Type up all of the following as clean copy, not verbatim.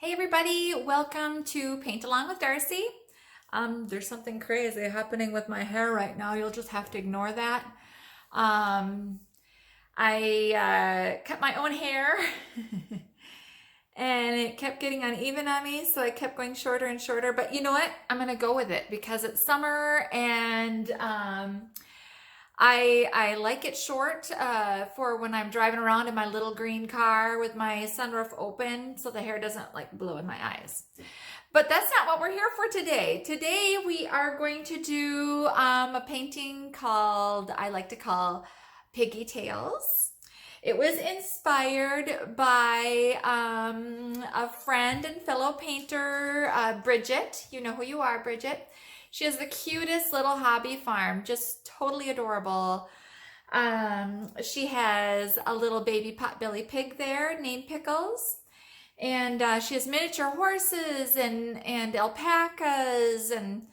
Hey everybody, welcome to Paint Along with Darcy. There's something crazy happening with my hair right now. You'll just have to ignore that. Um, I cut my own hair and it kept getting uneven on me, so I kept going shorter and shorter. But you know what? I'm gonna go with it because it's summer and I like it short for when I'm driving around in my little green car with my sunroof open so the hair doesn't like blow in my eyes. But that's not what we're here for today. Today we are going to do a painting called, I like to call Piggytales. It was inspired by a friend and fellow painter, Bridget. You know who you are, Bridget. She has the cutest little hobby farm, just totally adorable. She has a little baby potbelly pig there named Pickles. And she has miniature horses and alpacas and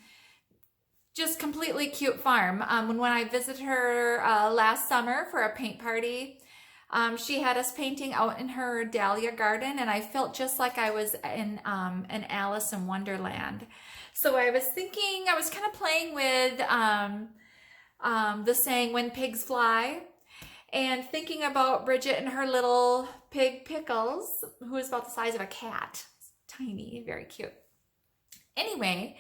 just completely cute farm. When I visited her last summer for a paint party, she had us painting out in her dahlia garden, and I felt just like I was in an Alice in Wonderland. So I was thinking, I was kind of playing with the saying, when pigs fly, and thinking about Bridget and her little pig Pickles, who is about the size of a cat. Tiny, very cute. Anyway,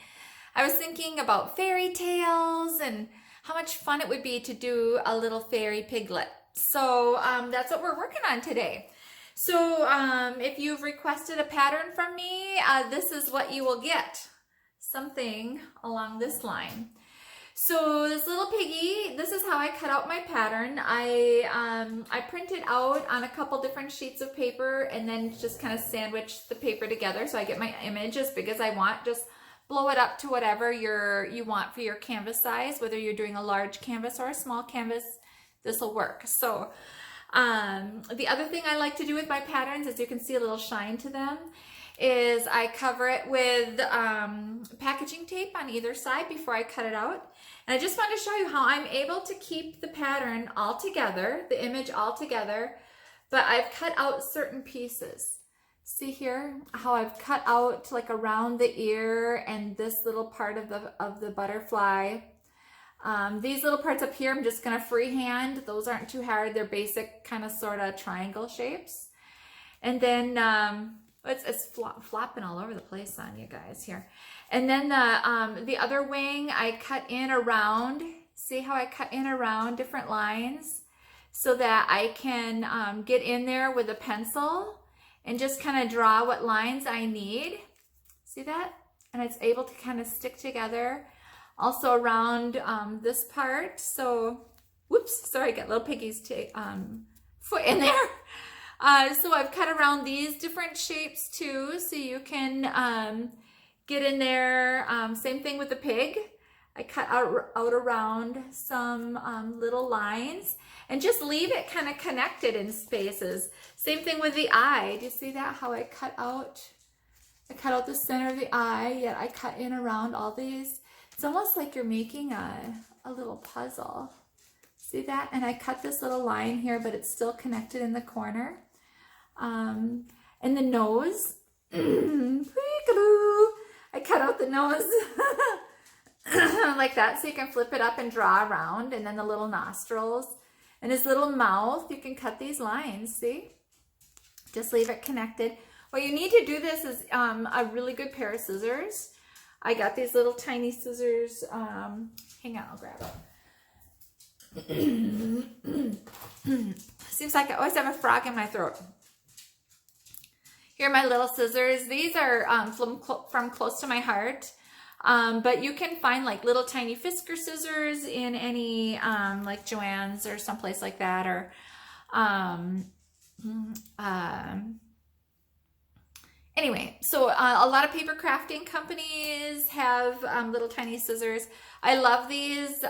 I was thinking about fairy tales and how much fun it would be to do a little fairy piglet. So that's what we're working on today. So if you've requested a pattern from me, this is what you will get. Something along this line. So this little piggy, this is how I cut out my pattern. I printed out on a couple different sheets of paper and then just kind of sandwich the paper together so I get my image as big as I want. Just blow it up to whatever you want for your canvas size, whether you're doing a large canvas or a small canvas, this will work. So the other thing I like to do with my patterns, as you can see a little shine to them, is I cover it with packaging tape on either side before I cut it out. And I just want to show you how I'm able to keep the pattern all together, the image all together, but I've cut out certain pieces. See here how I've cut out like around the ear and this little part of the butterfly. These little parts up here, I'm just going to freehand. Those aren't too hard. They're basic kind of sort of triangle shapes. And then it's flopping all over the place on you guys here. And then the other wing, I cut in around. See how I cut in around different lines so that I can get in there with a pencil and just kind of draw what lines I need. See that? And it's able to kind of stick together. Also around this part. So, whoops, sorry, I got little piggy's foot in there. So I've cut around these different shapes too, so you can get in there. Same thing with the pig. I cut out around some little lines and just leave it kind of connected in spaces. Same thing with the eye. Do you see that? How I cut out the center of the eye, yet I cut in around all these. It's almost like you're making a little puzzle. See that? And I cut this little line here, but it's still connected in the corner. And the nose, I cut out the nose like that, so you can flip it up and draw around, and then the little nostrils and his little mouth. You can cut these lines, see? Just leave it connected. What you need to do this is a really good pair of scissors. I got these little tiny scissors. Hang on, I'll grab it. Seems like I always have a frog in my throat. Here are my little scissors. These are from close to my heart. But you can find like little tiny Fisker scissors in any like Joann's or someplace like that. Or anyway, so a lot of paper crafting companies have little tiny scissors. I love these.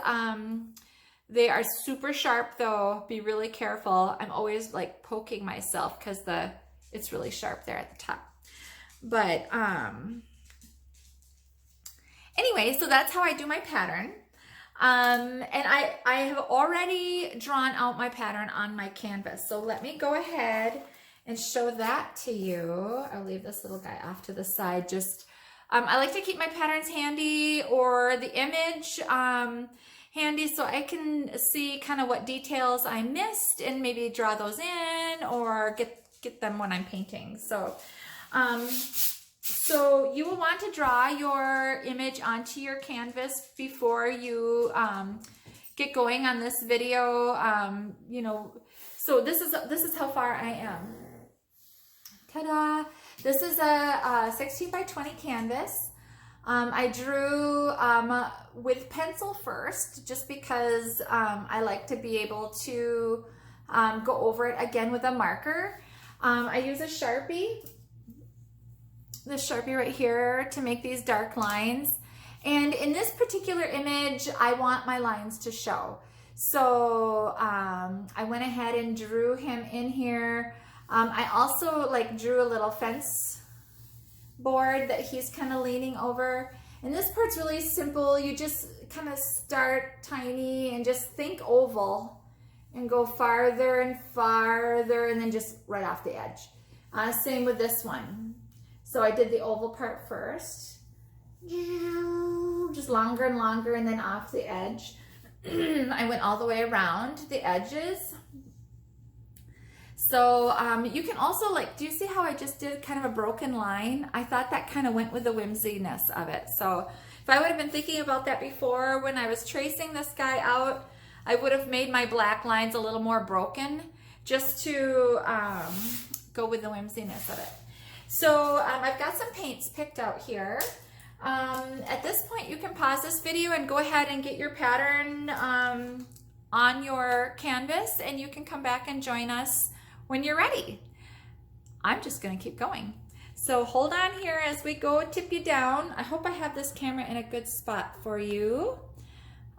They are super sharp though. Be really careful. I'm always like poking myself because it's really sharp there at the top. But anyway, so that's how I do my pattern. And I have already drawn out my pattern on my canvas. So let me go ahead and show that to you. I'll leave this little guy off to the side. Just, I like to keep my patterns handy or the image handy so I can see kind of what details I missed and maybe draw those in or get them when I'm painting. So, so you will want to draw your image onto your canvas before you get going on this video. You know, so this is how far I am. Ta-da! This is a 16 by 20 canvas. I drew with pencil first, just because I like to be able to go over it again with a marker. I use a Sharpie, this Sharpie right here, to make these dark lines. And in this particular image, I want my lines to show. So I went ahead and drew him in here. I also drew a little fence board that he's kind of leaning over. And this part's really simple. You just kind of start tiny and just think oval and go farther and farther and then just right off the edge. Same with this one. So I did the oval part first. Just longer and longer and then off the edge. I went all the way around the edges. So you can also, do you see how I just did kind of a broken line? I thought that kind of went with the whimsiness of it. So if I would have been thinking about that before when I was tracing this guy out, I would have made my black lines a little more broken just to go with the whimsiness of it. So I've got some paints picked out here. At this point, you can pause this video and go ahead and get your pattern on your canvas, and you can come back and join us when you're ready. I'm just gonna keep going. So hold on here as we go tip you down. I hope I have this camera in a good spot for you.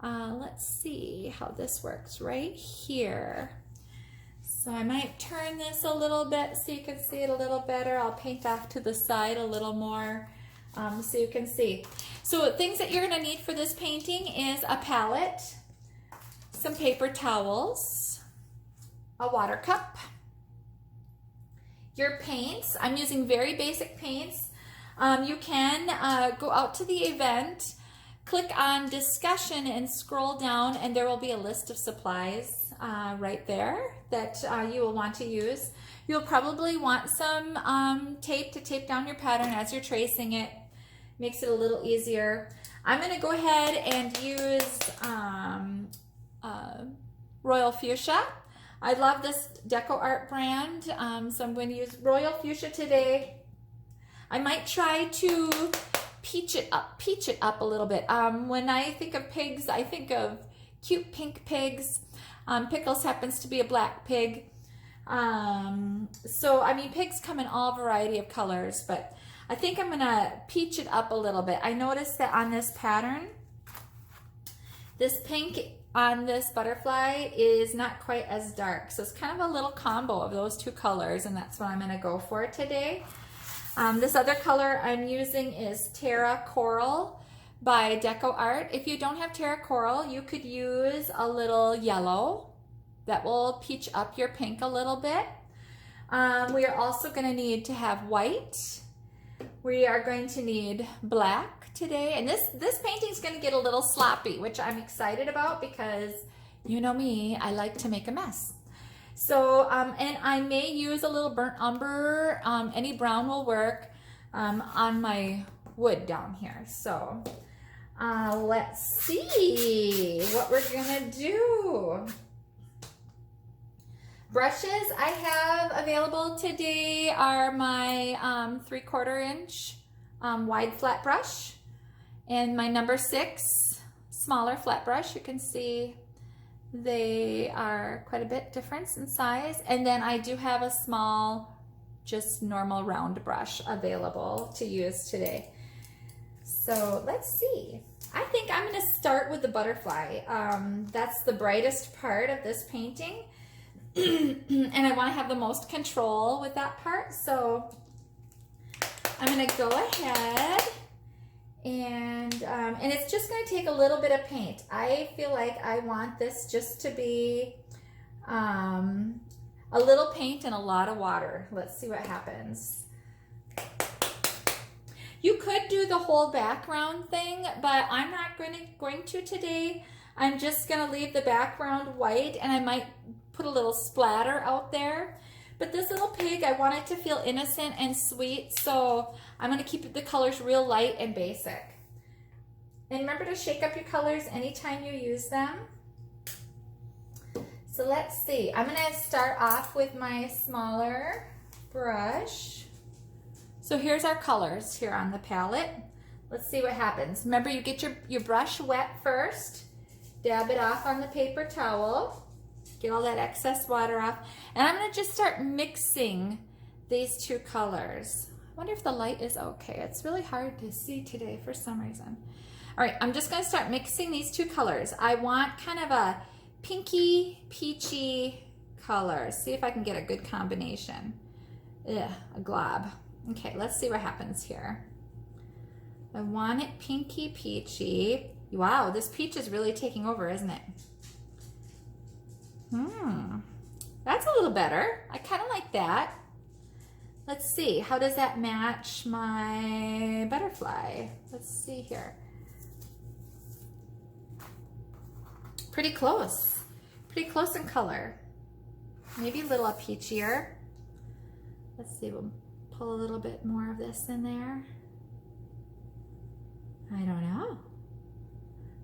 Let's see how this works right here. So I might turn this a little bit so you can see it a little better. I'll paint off to the side a little more so you can see. So things that you're gonna need for this painting is a palette, some paper towels, a water cup, your paints. I'm using very basic paints. You can go out to the event, click on discussion and scroll down, and there will be a list of supplies right there that you will want to use. You'll probably want some tape to tape down your pattern as you're tracing it. Makes it a little easier. I'm gonna go ahead and use Royal Fuchsia. I love this Deco Art brand, so I'm going to use Royal Fuchsia today. I might try to peach it up a little bit. When I think of pigs, I think of cute pink pigs. Pickles happens to be a black pig. So I mean, pigs come in all variety of colors, but I think I'm gonna peach it up a little bit. I noticed that on this pattern, this pink on this butterfly is not quite as dark. So it's kind of a little combo of those two colors, and that's what I'm gonna go for today. This other color I'm using is Terra Coral by Deco Art. If you don't have Terra Coral, you could use a little yellow. That will peach up your pink a little bit. We are also gonna need to have white. We are going to need black today. And this painting is gonna get a little sloppy, which I'm excited about because you know me, I like to make a mess. So, and I may use a little burnt umber, any brown will work, on my wood down here. So, let's see what we're gonna do. Brushes I have available today are my 3/4 inch wide flat brush and my number 6 smaller flat brush. You can see they are quite a bit different in size. And then I do have a small, just normal round brush available to use today. So let's see. I think I'm gonna start with the butterfly. That's the brightest part of this painting. And I want to have the most control with that part, so I'm going to go ahead and it's just going to take a little bit of paint. I feel like I want this just to be A little paint and a lot of water. Let's see what happens. You could do the whole background thing, but I'm not going to today. I'm just gonna leave the background white, and I might put a little splatter out there. But this little pig, I want it to feel innocent and sweet, so I'm gonna keep the colors real light and basic. And remember to shake up your colors anytime you use them. So let's see, I'm gonna start off with my smaller brush. So here's our colors here on the palette. Let's see what happens. Remember, you get your brush wet first, dab it off on the paper towel, get all that excess water off, and I'm gonna just start mixing these two colors. I wonder if the light is okay. It's really hard to see today for some reason. All right, I'm just gonna start mixing these two colors. I want kind of a pinky, peachy color. See if I can get a good combination. Ugh, a glob. Okay, let's see what happens here. I want it pinky, peachy. Wow, this peach is really taking over, isn't it? That's a little better. I kind of like that. Let's see, how does that match my butterfly? Let's see here. Pretty close in color. Maybe a little peachier. Let's see, we'll pull a little bit more of this in there. I don't know.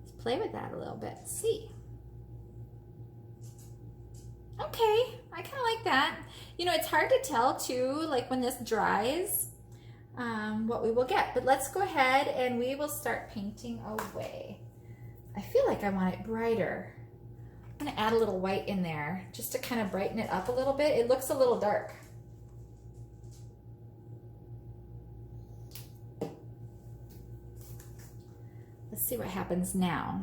Let's play with that a little bit, see. Okay, I kind of like that. You know, it's hard to tell too, like when this dries, what we will get. But let's go ahead and we will start painting away. I feel like I want it brighter. I'm gonna add a little white in there just to kind of brighten it up a little bit. It looks a little dark. Let's see what happens now.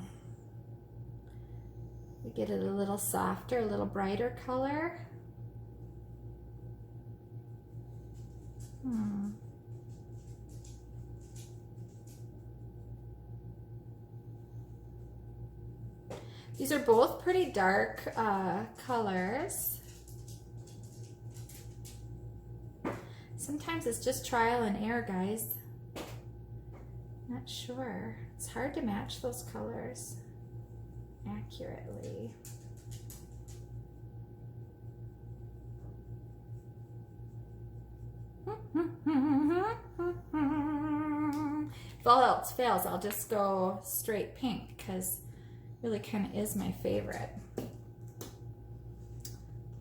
We get it a little softer, a little brighter color. These are both pretty dark colors. Sometimes it's just trial and error, guys. Not sure. It's hard to match those colors accurately. If all else fails, I'll just go straight pink because it really kind of is my favorite.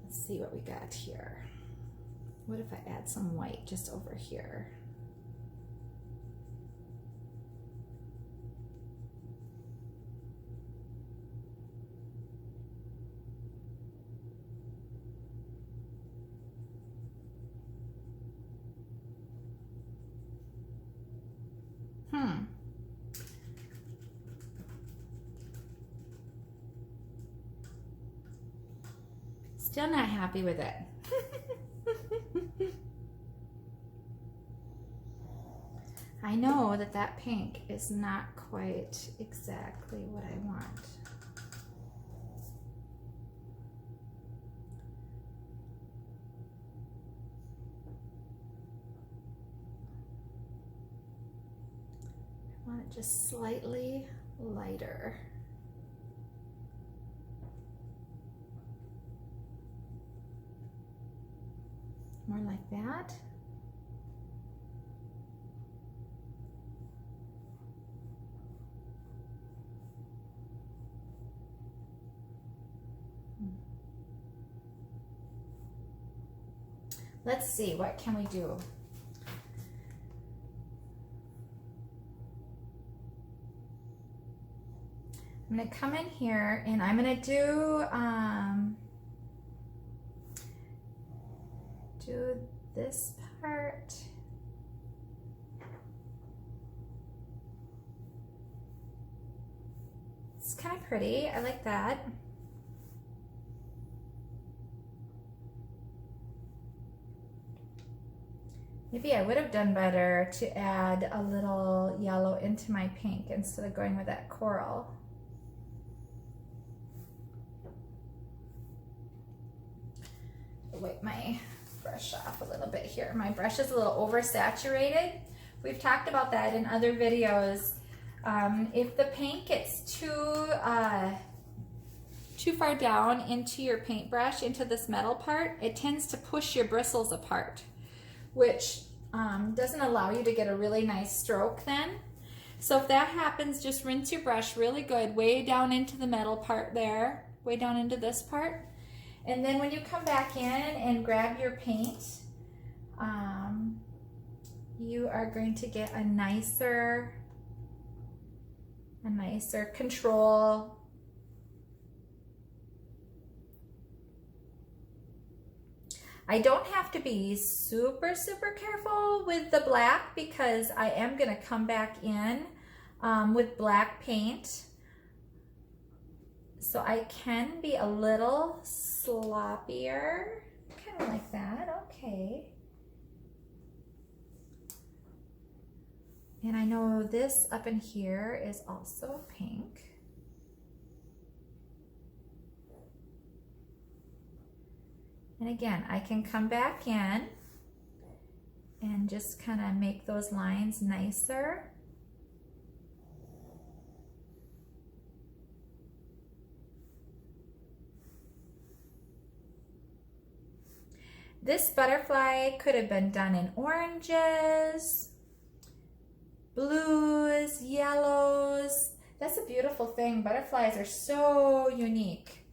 Let's see what we got here. What if I add some white just over here? Still not happy with it. I know that that pink is not quite exactly what I want. I want it just slightly lighter. More like that. Let's see, what can we do? I'm gonna come in here and I'm gonna do this part. It's kind of pretty. I like that. Maybe I would have done better to add a little yellow into my pink instead of going with that coral. wipe my brush off a little bit here. My brush is a little oversaturated. We've talked about that in other videos. If the paint gets too far down into your paintbrush, into this metal part, it tends to push your bristles apart, which doesn't allow you to get a really nice stroke then. So if that happens, just rinse your brush really good, way down into the metal part there, way down into this part. And then when you come back in and grab your paint, you are going to get a nicer control. I don't have to be super careful with the black because I am going to come back in with black paint. So I can be a little sloppier, kind of like that, okay. And I know this up in here is also pink. And again, I can come back in and just kind of make those lines nicer. This butterfly could have been done in oranges, blues, yellows. That's a beautiful thing. Butterflies are so unique.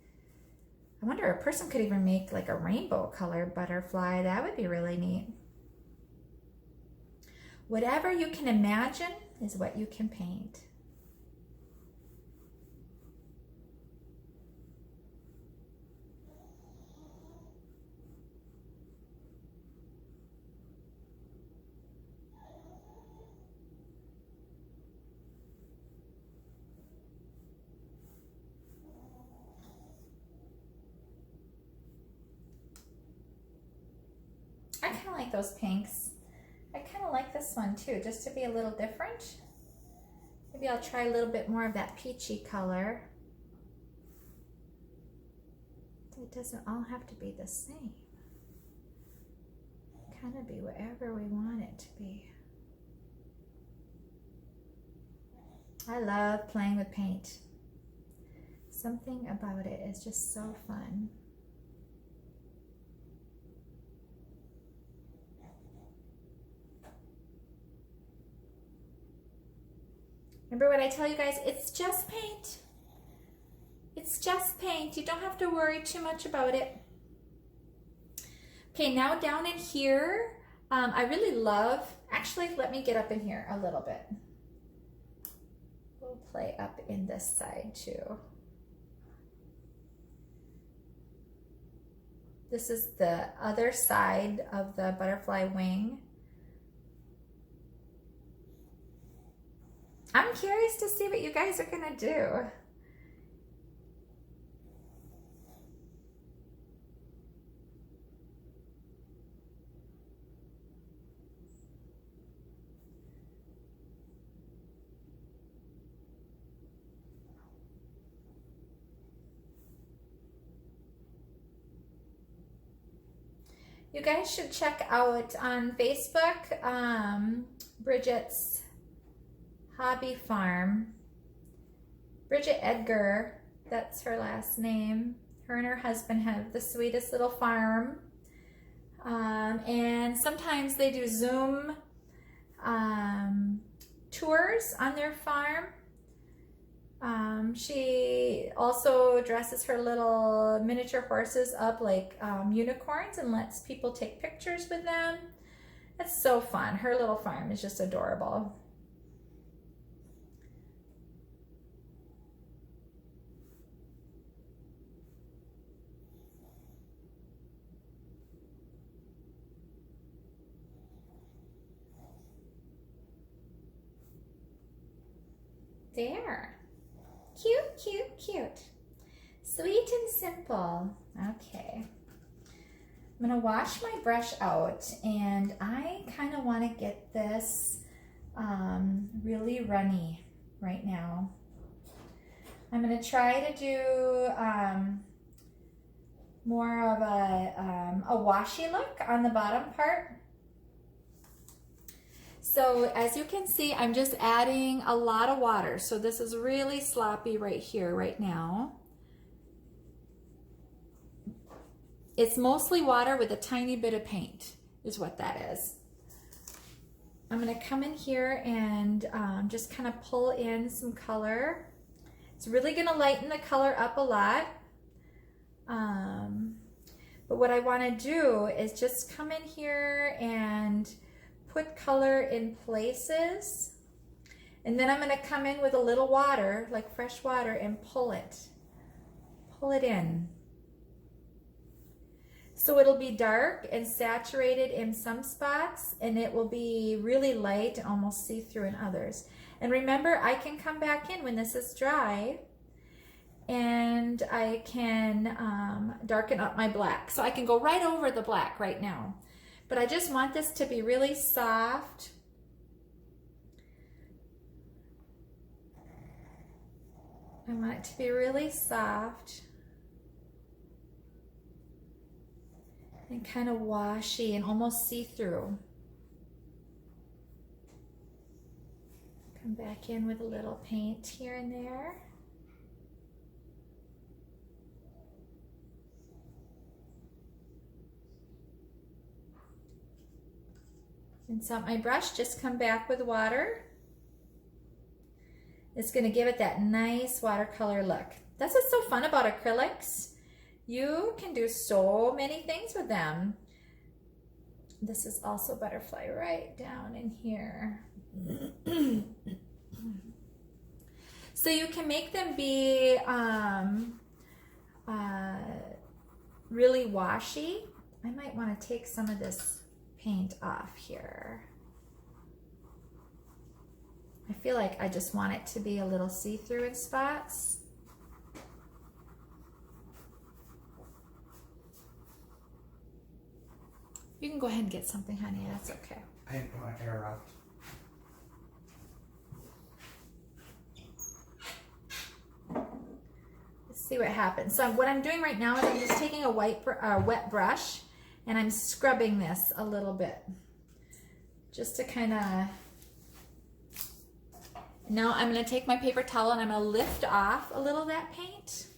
I wonder a person could even make like a rainbow colored butterfly. That would be really neat. Whatever you can imagine is what you can paint. I kind of like those pinks. I kind of like this one too, just to be a little different. Maybe I'll try a little bit more of that peachy color. It doesn't all have to be the same. Kind of be whatever we want it to be. I love playing with paint. Something about it is just so fun. Remember what I tell you guys, it's just paint. It's just paint. You don't have to worry too much about it. Okay, now down in here, I really love, actually let me get up in here a little bit. We'll play up in this side too. This is the other side of the butterfly wing. I'm curious to see what you guys are gonna do. You guys should check out on Facebook, Bridget's Hobby Farm. Bridget Edgar, that's her last name. Her and her husband have the sweetest little farm. And sometimes they do Zoom tours on their farm. She also dresses her little miniature horses up like unicorns and lets people take pictures with them. That's so fun. Her little farm is just adorable. There. Cute, cute, cute. Sweet and simple. Okay. I'm going to wash my brush out, and I kind of want to get this really runny right now. I'm going to try to do more of a washy look on the bottom part. So as you can see, I'm just adding a lot of water. So this is really sloppy right here, right now. It's mostly water with a tiny bit of paint is what that is. I'm gonna come in here and just kind of pull in some color. It's really gonna lighten the color up a lot. But what I wanna do is just come in here and put color in places, and then I'm going to come in with a little water, like fresh water, and pull it in. So it'll be dark and saturated in some spots, and it will be really light and almost see-through in others. And remember, I can come back in when this is dry, and I can darken up my black. So I can go right over the black right now. But I just want this to be really soft. I want it to be really soft and kind of washy and almost see-through. Come back in with a little paint here and there. Rinse out my brush, just come back with water. It's going to give it that nice watercolor look. That's what's so fun about acrylics. You can do so many things with them. This is also butterfly right down in here. So you can make them be really washy. I might want to take some of this paint off here. I feel like I just want it to be a little see-through in spots. You can go ahead and get something, honey. That's okay. I didn't put my hair up. Let's see what happens. So what I'm doing right now is I'm just taking a wet brush and I'm scrubbing this a little bit just to kind of. Now I'm going to take my paper towel and I'm going to lift off a little of that paint.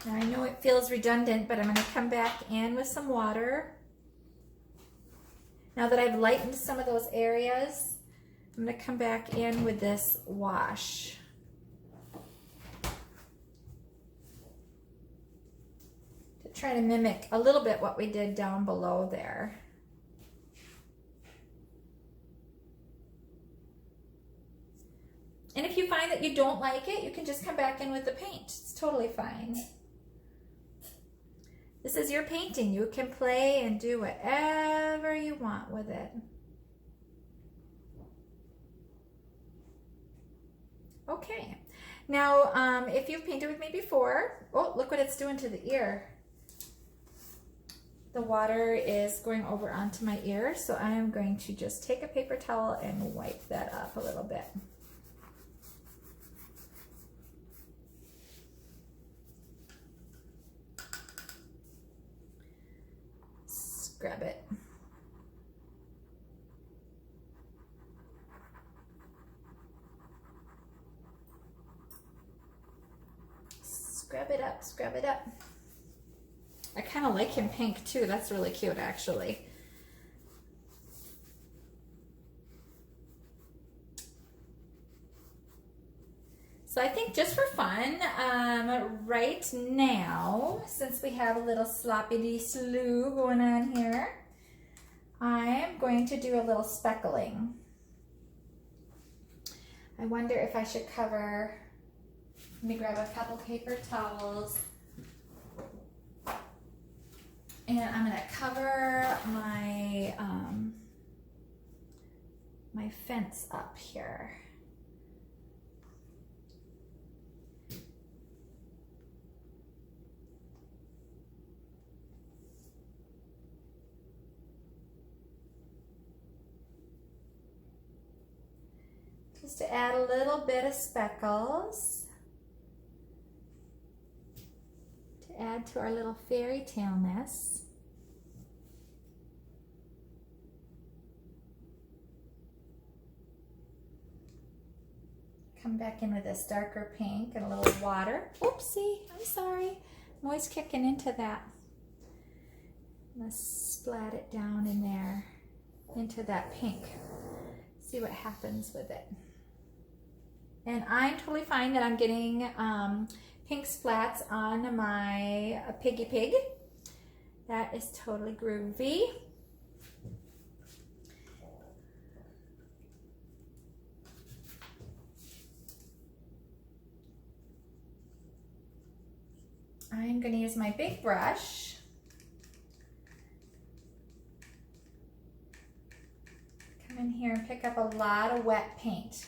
Now I know it feels redundant, but I'm going to come back in with some water. Now that I've lightened some of those areas, I'm going to come back in with this wash. To try to mimic a little bit what we did down below there. And if you find that you don't like it, you can just come back in with the paint. It's totally fine. This is your painting. You can play and do whatever you want with it. Okay. Now, if you've painted with me before, oh, look what it's doing to the ear. The water is going over onto my ear, so I am going to just take a paper towel and wipe that up a little bit. Scrub it. Scrub it up, scrub it up. I kind of like him pink too. That's really cute actually. So I think just for fun, right now, since we have a little sloppity-sloo going on here, I am going to do a little speckling. I wonder if I should cover, let me grab a couple paper towels, and I'm going to cover my, my fence up here. Just to add a little bit of speckles to add to our little fairy tale-ness. Come back in with this darker pink and a little water. Oopsie, I'm sorry. I'm always kicking into that. Let's splat it down in there into that pink. See what happens with it. And I'm totally fine that I'm getting pink splats on my Piggy Pig. That is totally groovy. I'm going to use my big brush. Come in here and pick up a lot of wet paint.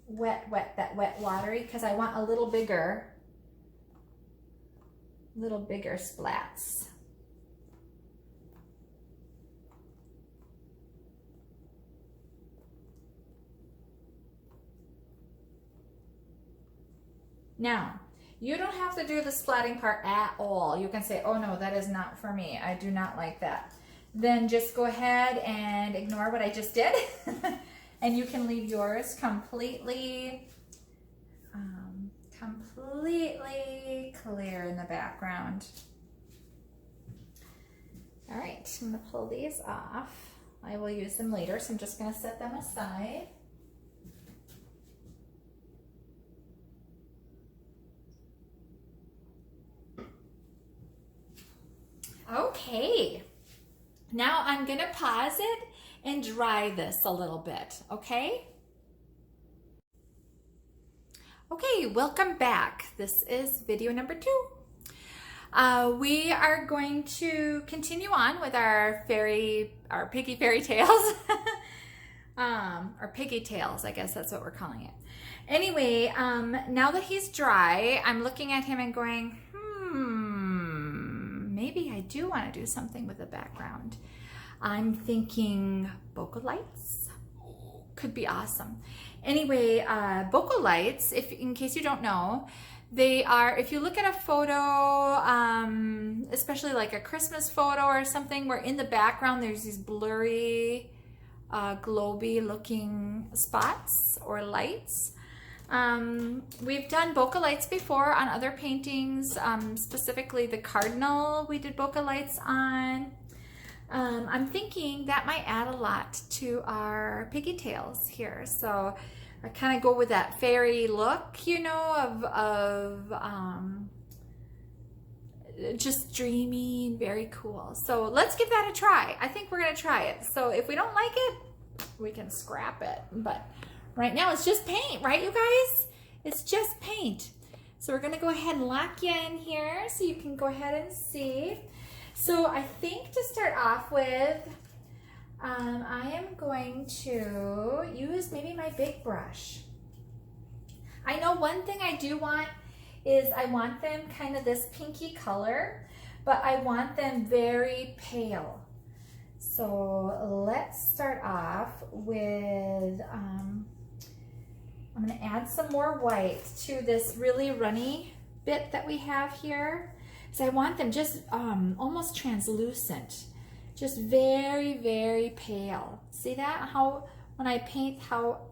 Wet, that wet watery, because I want a little bigger splats. Now, you don't have to do the splatting part at all. You can say, oh no, that is not for me. I do not like that. Then just go ahead and ignore what I just did. And you can leave yours completely clear in the background. All right, I'm gonna pull these off. I will use them later, so I'm just gonna set them aside. Okay, now I'm gonna pause it and dry this a little bit, okay? Okay, welcome back. This is video number 2. We are going to continue on with our piggy fairy tales. Or Piggytales, I guess that's what we're calling it. Anyway, now that he's dry, I'm looking at him and going, maybe I do want to do something with the background. I'm thinking bokeh lights could be awesome. Anyway, bokeh lights, in case you don't know, they are, if you look at a photo, especially like a Christmas photo or something, where in the background there's these blurry, globy looking spots or lights. We've done bokeh lights before on other paintings, specifically the cardinal we did bokeh lights on. I'm thinking that might add a lot to our Piggytales here. So I kind of go with that fairy look, you know, of just dreamy, very cool. So let's give that a try. I think we're going to try it. So if we don't like it, we can scrap it. But right now it's just paint, right, you guys? It's just paint. So we're going to go ahead and lock you in here so you can go ahead and see. So I think to start off with, I am going to use maybe my big brush. I know one thing I do want is I want them kind of this pinky color, but I want them very pale. So let's start off with, I'm going to add some more white to this really runny bit that we have here. So I want them just almost translucent, just very, very pale. See that? How when I paint, how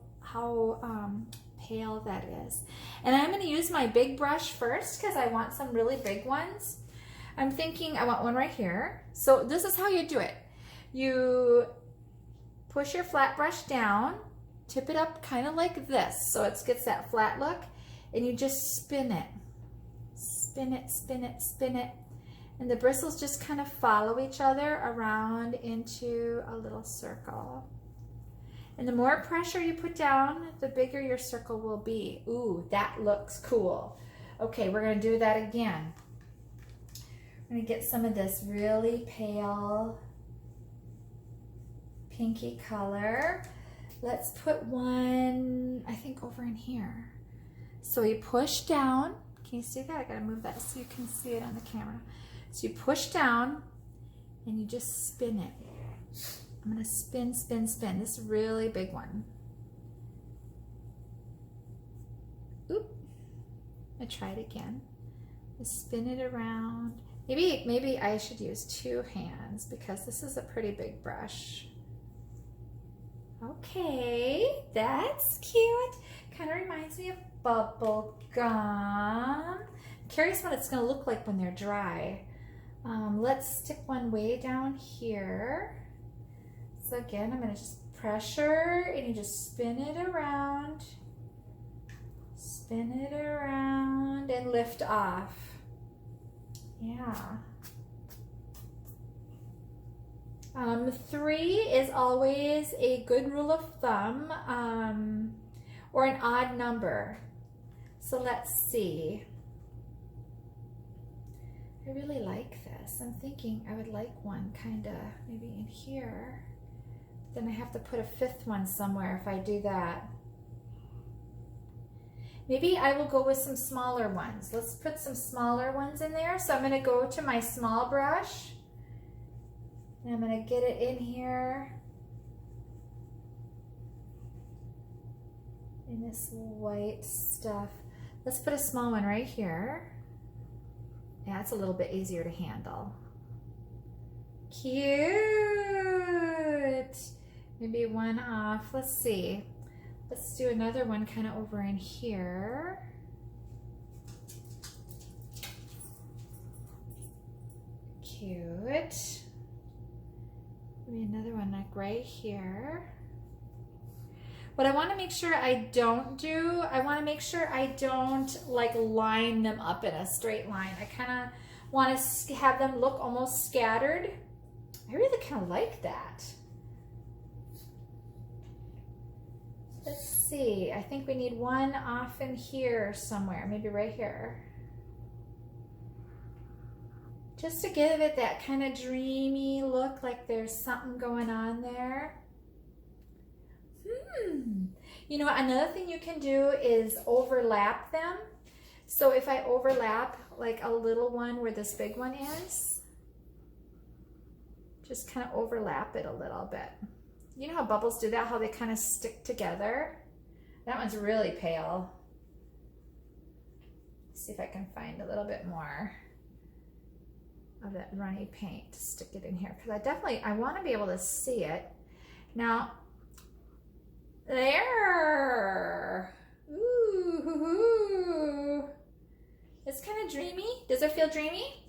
pale that is. And I'm going to use my big brush first because I want some really big ones. I'm thinking I want one right here. So this is how you do it. You push your flat brush down, tip it up kind of like this so it gets that flat look, and you just spin it. Spin it, spin it, spin it. And the bristles just kind of follow each other around into a little circle. And the more pressure you put down, the bigger your circle will be. Ooh, that looks cool. Okay, we're going to do that again. I'm going to get some of this really pale pinky color. let's put one, I think, over in here. So you push down. Can you see that? I gotta move that so you can see it on the camera. So you push down and you just spin it. I'm gonna spin, spin, spin. This really big one. Oop. I'm gonna try it again. Just spin it around. Maybe I should use 2 hands because this is a pretty big brush. Okay, that's cute. Kind of reminds me of bubble gum. I'm curious what it's gonna look like when they're dry. Let's stick one way down here. So again, I'm gonna just pressure and you just spin it around and lift off. Yeah. 3 is always a good rule of thumb, or an odd number. So let's see. I really like this. I'm thinking I would like one kind of maybe in here. Then I have to put a 5th one somewhere if I do that. Maybe I will go with some smaller ones. Let's put some smaller ones in there. So I'm going to go to my small brush. And I'm going to get it in here. In this white stuff. Let's put a small one right here. Yeah, it's a little bit easier to handle. Cute. Maybe one off. Let's see. Let's do another one kind of over in here. Cute. Maybe another one like right here. What I want to make sure I don't do, I want to make sure I don't like line them up in a straight line. I kind of want to have them look almost scattered. I really kind of like that. Let's see, I think we need one off in here somewhere, maybe right here. Just to give it that kind of dreamy look, like there's something going on there. You know, another thing you can do is overlap them. So if I overlap like a little one where this big one is, just kind of overlap it a little bit. You know how bubbles do that, how they kind of stick together? That one's really pale. Let's see if I can find a little bit more of that runny paint to stick it in here, because I want to be able to see it. Now, there. Ooh. It's kind of dreamy. Does it feel dreamy?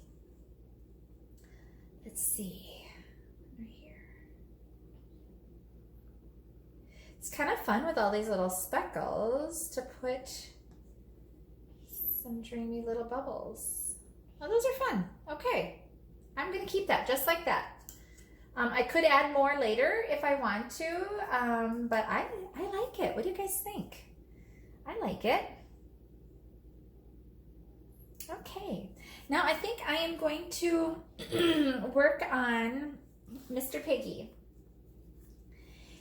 Let's see. Right here. It's kind of fun with all these little speckles to put some dreamy little bubbles. Oh, those are fun. Okay. I'm going to keep that just like that. I could add more later if I want to, but I like it. What do you guys think? I like it. Okay, now I think I am going to work on Mr. Piggy.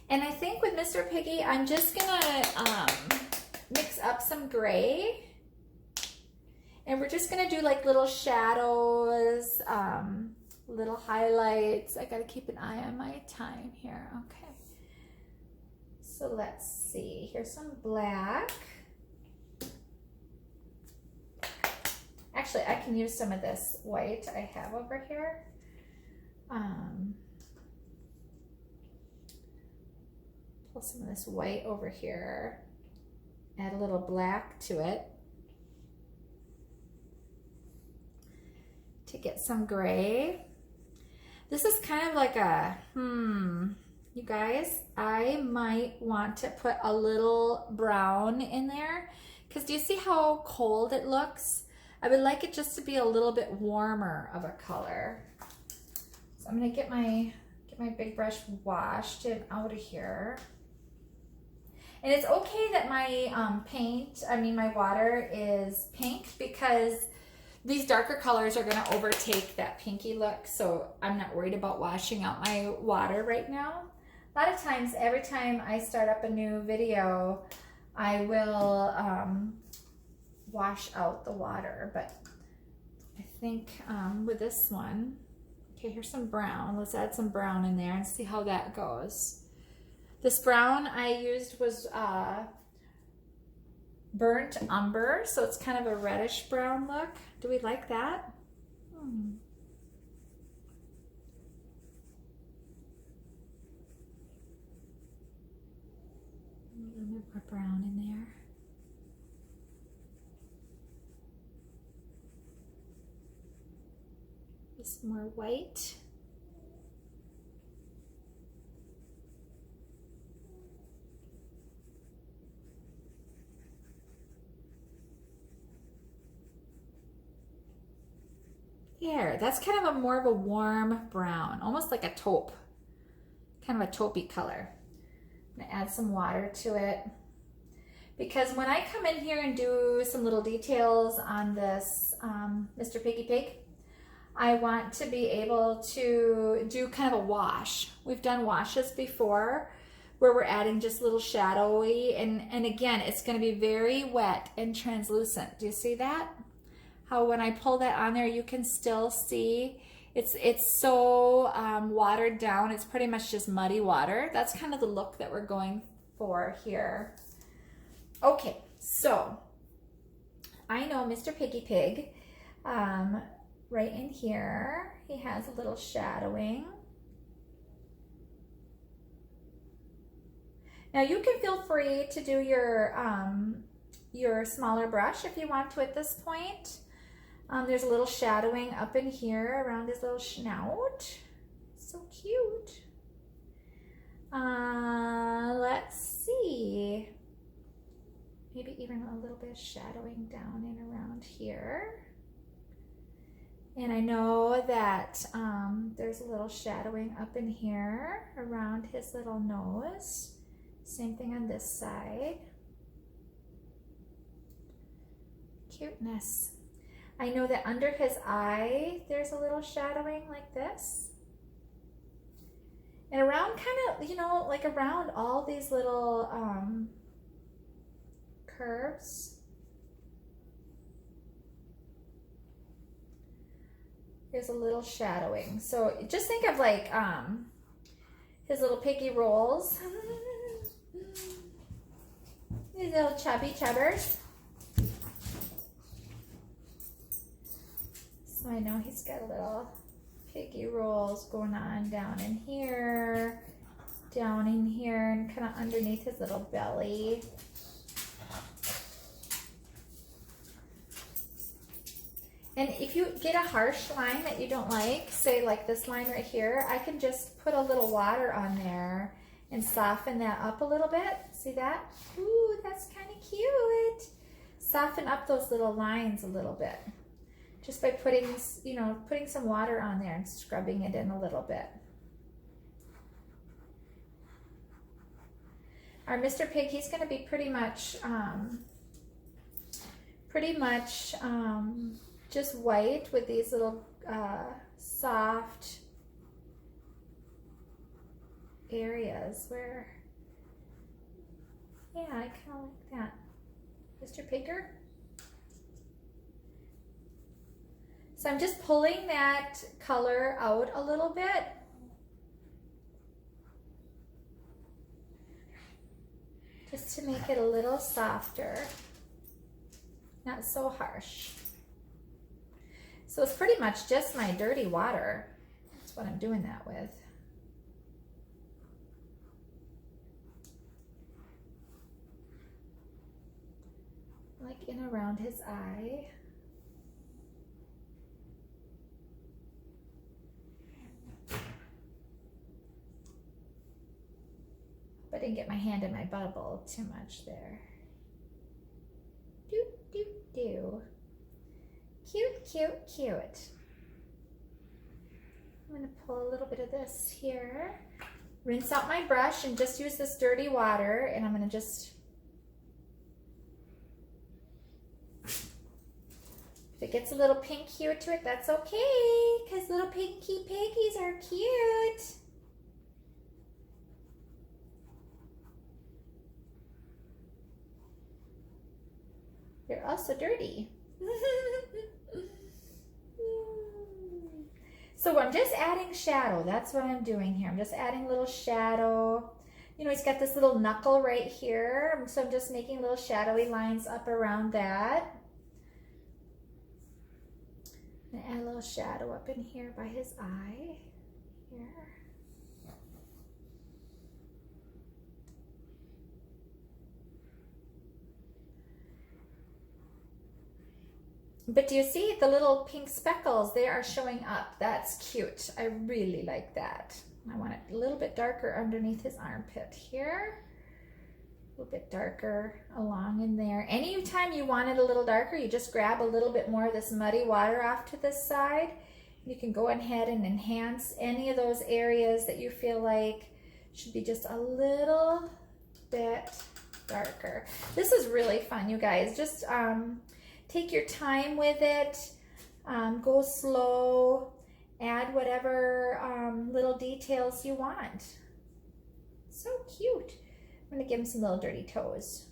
And I think with Mr. Piggy, I'm just gonna mix up some gray. And we're just gonna do like little shadows, little highlights. I gotta keep an eye on my time here. Okay. So let's see. Here's some black. Actually, I can use some of this white I have over here. Pull some of this white over here. Add a little black to it. To get some gray. This is kind of like a, you guys, I might want to put a little brown in there, because do you see how cold it looks? I would like it just to be a little bit warmer of a color. So I'm gonna get my big brush washed and out of here. And it's okay that my my water is pink, because these darker colors are going to overtake that pinky look, so I'm not worried about washing out my water right now. A lot of times, every time I start up a new video, I will wash out the water, but I think with this one, okay, here's some brown. Let's add some brown in there and see how that goes. This brown I used was burnt umber, so it's kind of a reddish brown look. Do we like that? A little bit more brown in there. Some more white. There, that's kind of a more of a warm brown, almost like a taupe, kind of a taupey color. I'm gonna add some water to it because when I come in here and do some little details on this Mr. Piggy Pig, I want to be able to do kind of a wash. We've done washes before where we're adding just little shadowy, and again, it's going to be very wet and translucent. Do you see that? How when I pull that on there, you can still see it's so watered down. It's pretty much just muddy water. That's kind of the look that we're going for here. Okay, so I know Mr. Piggy Pig, right in here, he has a little shadowing. Now you can feel free to do your smaller brush if you want to at this point. There's a little shadowing up in here around his little snout. So cute. Let's see. Maybe even a little bit of shadowing down and around here. And I know that there's a little shadowing up in here around his little nose. Same thing on this side. Cuteness. I know that under his eye, there's a little shadowing like this. And around kind of, you know, like around all these little curves. There's a little shadowing. So just think of like his little piggy rolls. These little chubby chubbers. So I know he's got a little piggy rolls going on down in here, and kind of underneath his little belly. And if you get a harsh line that you don't like, say like this line right here, I can just put a little water on there and soften that up a little bit. See that? Ooh, that's kind of cute. Soften up those little lines a little bit. Just by putting, you know, putting some water on there and scrubbing it in a little bit. Our Mr. Pig, he's going to be pretty much just white with these little soft areas where, yeah, I kind of like that. Mr. Pigger. So I'm just pulling that color out a little bit. Just to make it a little softer, not so harsh. So it's pretty much just my dirty water. That's what I'm doing that with. Like in around his eye. I didn't get my hand in my bubble too much there. Doop, doop, doo. Cute, cute, cute. I'm going to pull a little bit of this here. Rinse out my brush and just use this dirty water, and I'm going to just... If it gets a little pink hue to it, that's okay, because little pinky piggies are cute. also dirty. So I'm just adding shadow. That's what I'm doing here. I'm just adding a little shadow. You know, he's got this little knuckle right here. So I'm just making little shadowy lines up around that. And add a little shadow up in here by his eye. Here. But do you see the little pink speckles? They are showing up. That's cute. I really like that. I want it a little bit darker underneath his armpit here. A little bit darker along in there. Anytime you want it a little darker, you just grab a little bit more of this muddy water off to this side. You can go ahead and enhance any of those areas that you feel like should be just a little bit darker. This is really fun, you guys. Just take your time with it. Go slow. Add whatever little details you want. So cute. I'm gonna give him some little dirty toes.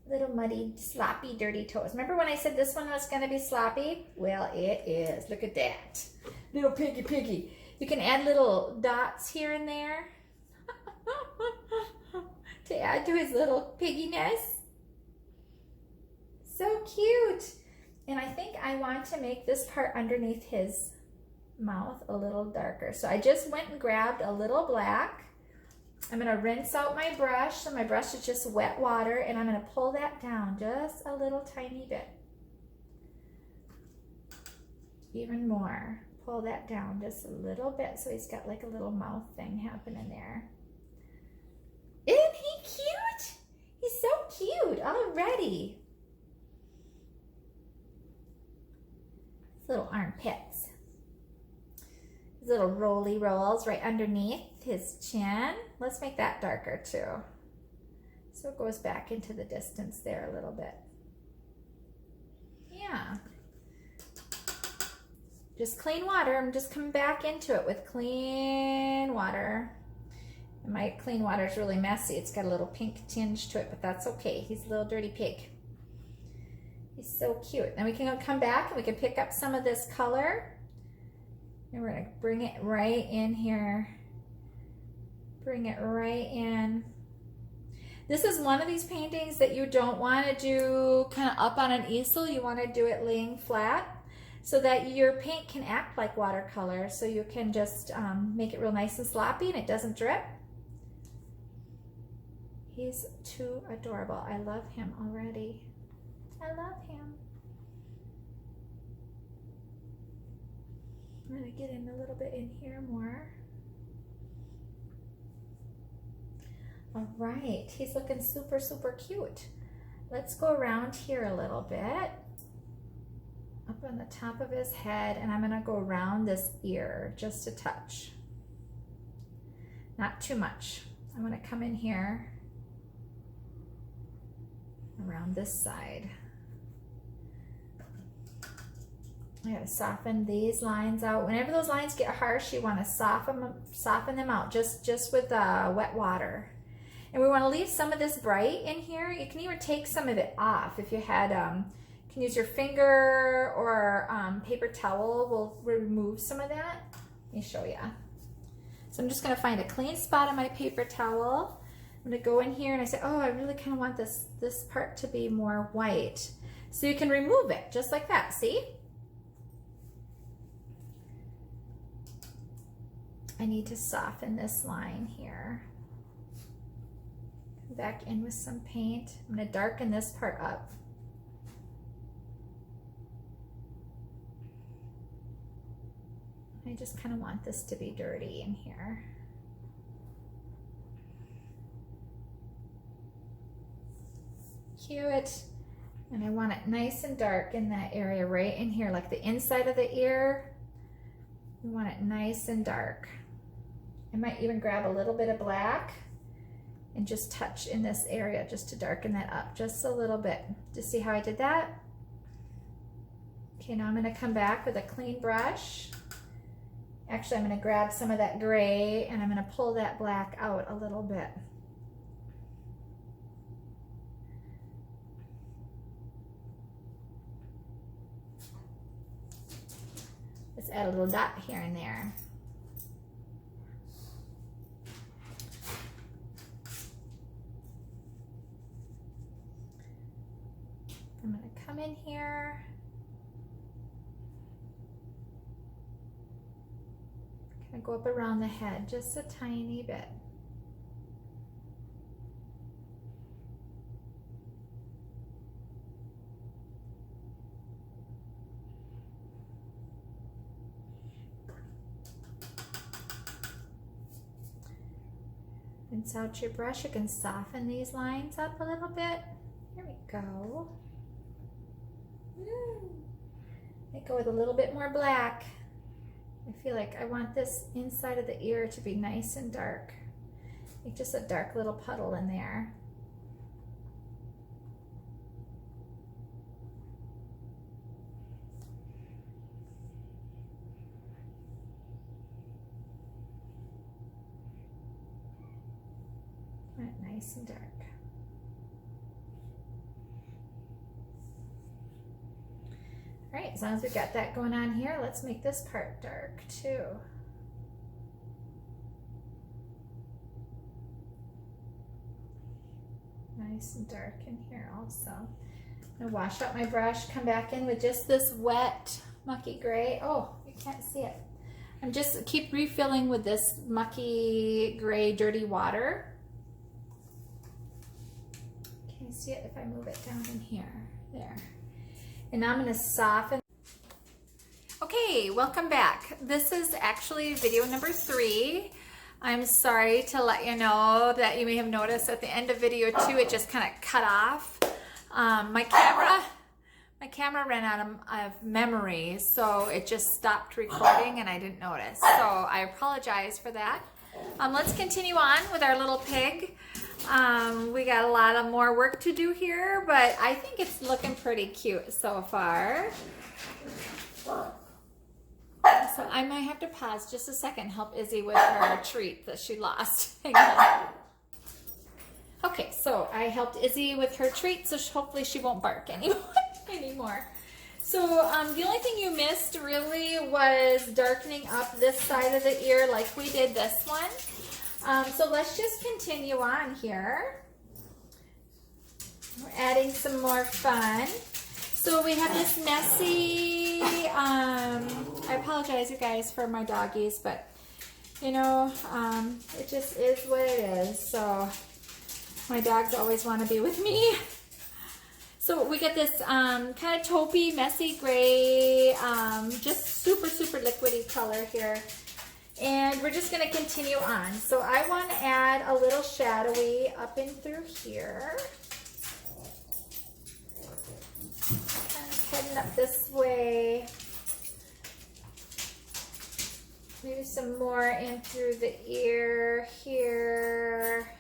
Little muddy, sloppy, dirty toes. Remember when I said this one was gonna be sloppy? Well, it is. Look at that. Little piggy. You can add little dots here and there to add to his little pigginess. So cute. And I think I want to make this part underneath his mouth a little darker. So I just went and grabbed a little black. I'm going to rinse out my brush. So my brush is just wet water, and I'm going to pull that down just a little tiny bit. Even more. Pull that down just a little bit so he's got like a little mouth thing happening there. Isn't he cute? He's so cute already. His little armpits. His little roly rolls right underneath his chin. Let's make that darker too. So it goes back into the distance there a little bit. Yeah. Just clean water. I'm just coming back into it with clean water. And my clean water is really messy. It's got a little pink tinge to it, but that's okay. He's a little dirty pig. He's so cute. Then we can come back and we can pick up some of this color. And we're gonna bring it right in here. Bring it right in. This is one of these paintings that you don't want to do kind of up on an easel. You want to do it laying flat so that your paint can act like watercolor. So you can just make it real nice and sloppy and it doesn't drip. He's too adorable. I love him already. I love him. I'm going to get in a little bit in here more. All right, he's looking super, super cute. Let's go around here a little bit. Up on the top of his head, and I'm gonna go around this ear just a touch. Not too much. I'm gonna come in here around this side. I gotta soften these lines out. Whenever those lines get harsh, you wanna soften them out just with wet water. And we want to leave some of this bright in here. You can even take some of it off. If you had, you can use your finger or paper towel will remove some of that. Let me show you. So I'm just going to find a clean spot on my paper towel. I'm going to go in here and I say, oh, I really kind of want this part to be more white. So you can remove it just like that, see? I need to soften this line here. Back in with some paint. I'm going to darken this part up. I just kind of want this to be dirty in here. Cute. And I want it nice and dark in that area right in here, like the inside of the ear. We want it nice and dark. I might even grab a little bit of black and just touch in this area just to darken that up just a little bit. Just see how I did that? Okay, now I'm gonna come back with a clean brush. Actually, I'm gonna grab some of that gray and I'm gonna pull that black out a little bit. Let's add a little dot here and there. I'm going to come in here. Kind of go up around the head just a tiny bit. Rinse out your brush. You can soften these lines up a little bit. Here we go. I go with a little bit more black. I feel like I want this inside of the ear to be nice and dark. Make just a dark little puddle in there. Nice and dark. All right, as long as we've got that going on here, let's make this part dark too. Nice and dark in here also. I'm gonna wash out my brush, come back in with just this wet, mucky gray. Oh, you can't see it. I'm just keep refilling with this mucky gray, dirty water. Can you see it if I move it down in here? There. And now I'm going to soften. Okay, welcome back. This is actually video number 3. I'm sorry to let you know that you may have noticed at the end of video 2 it just kind of cut off. My camera ran out of memory, so it just stopped recording and I didn't notice. So I apologize for that. Let's continue on with our little pig. We got a lot of more work to do here, but I think it's looking pretty cute so far. So I might have to pause just a second, help Izzy with her treat that she lost. Hang on. Okay, so I helped Izzy with her treat, so hopefully she won't bark anymore. So the only thing you missed really was darkening up this side of the ear like we did this one. So let's just continue on here. We're adding some more fun. So we have this messy, I apologize you guys for my doggies, but you know, it just is what it is. So my dogs always want to be with me. So we get this kind of taupey, messy gray, just super, super liquidy color here. And we're just going to continue on. So I want to add a little shadowy up and through here. Kind of heading up this way. Maybe some more in through the ear here.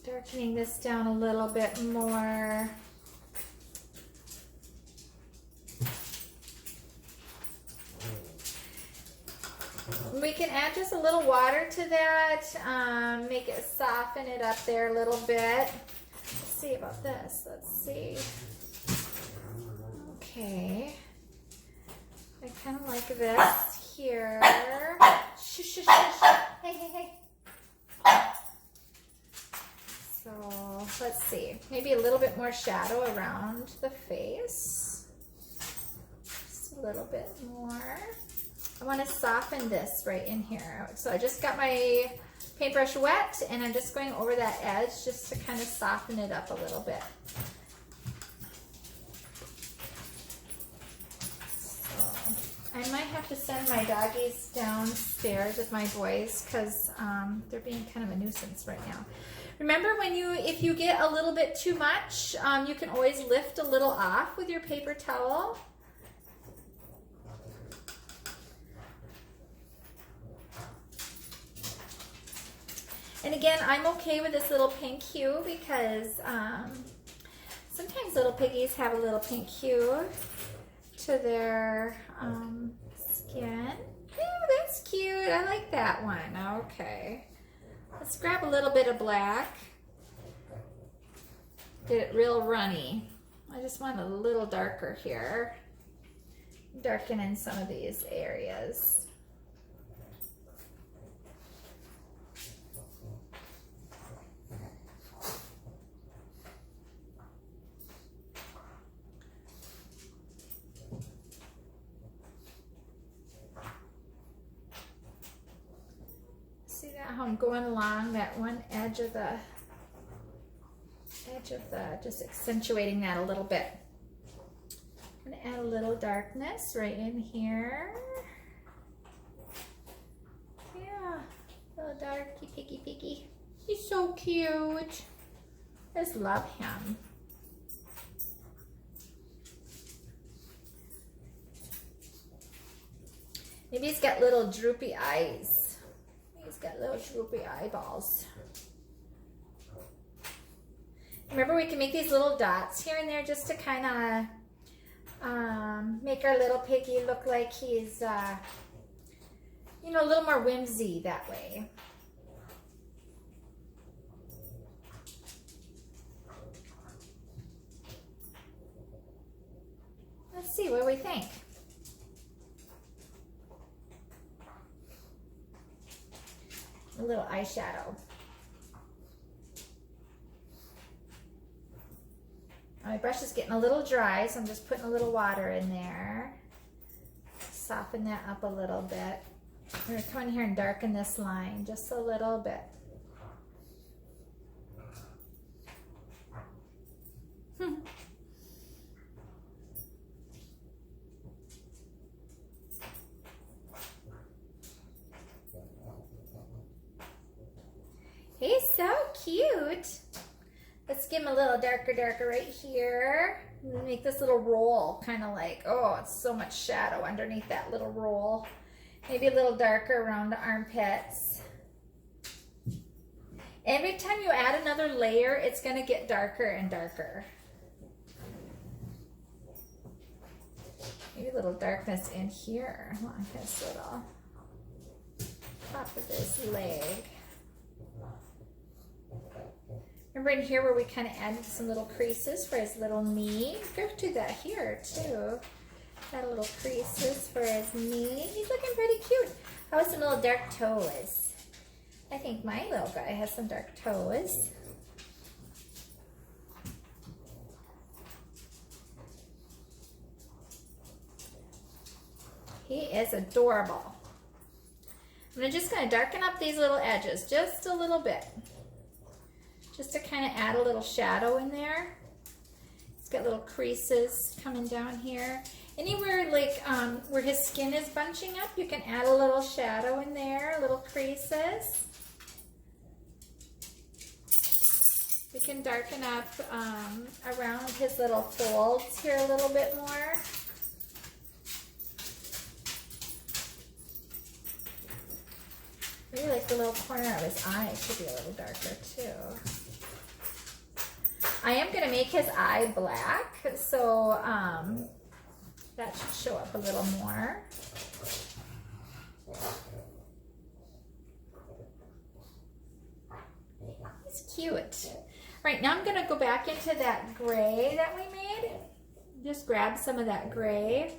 Darkening this down a little bit more. We can add just a little water to that, make it soften it up there a little bit. Let's see about this. Let's see. Okay. I kind of like this here. Shh, shh, shh, shh. Hey, hey, hey. So let's see. Maybe a little bit more shadow around the face. Just a little bit more. I want to soften this right in here. So I just got my paintbrush wet and I'm just going over that edge just to kind of soften it up a little bit. So I might have to send my doggies downstairs with my boys because they're being kind of a nuisance right now. Remember if you get a little bit too much, you can always lift a little off with your paper towel. And again, I'm okay with this little pink hue because sometimes little piggies have a little pink hue to their skin. Oh, that's cute. I like that one. Okay. Let's grab a little bit of black. Get it real runny. I just want a little darker here. darken in some of these areas. See that, how I'm going along that one edge of the, just accentuating that a little bit. I'm gonna add a little darkness right in here. Yeah, little darky piggy. He's so cute. I just love him. Maybe he's got little droopy eyes. He's got little droopy eyeballs. Remember, we can make these little dots here and there just to kind of make our little piggy look like he's, you know, a little more whimsy that way. Let's see, what do we think? A little eyeshadow. My brush is getting a little dry, so I'm just putting a little water in there. Soften that up a little bit. I'm going to come in here and darken this line just a little bit. He's so cute. Let's give him a little darker right here. Make this little roll kind of like, oh, it's so much shadow underneath that little roll. Maybe a little darker around the armpits. Every time you add another layer, it's going to get darker and darker. Maybe a little darkness in here along his little top of his leg. Remember in here where we kind of added some little creases for his little knee? Go do that here too. Add a little creases for his knee. He's looking pretty cute. How about some little dark toes? I think my little guy has some dark toes. He is adorable. I'm just going to darken up these little edges just a little bit. Just to kind of add a little shadow in there. It's got little creases coming down here. Anywhere like where his skin is bunching up, you can add a little shadow in there, little creases. We can darken up around his little folds here a little bit more. Maybe like the little corner of his eye should be a little darker too. I am going to make his eye black, so that should show up a little more. He's cute. Right, now I'm going to go back into that gray that we made. Just grab some of that gray.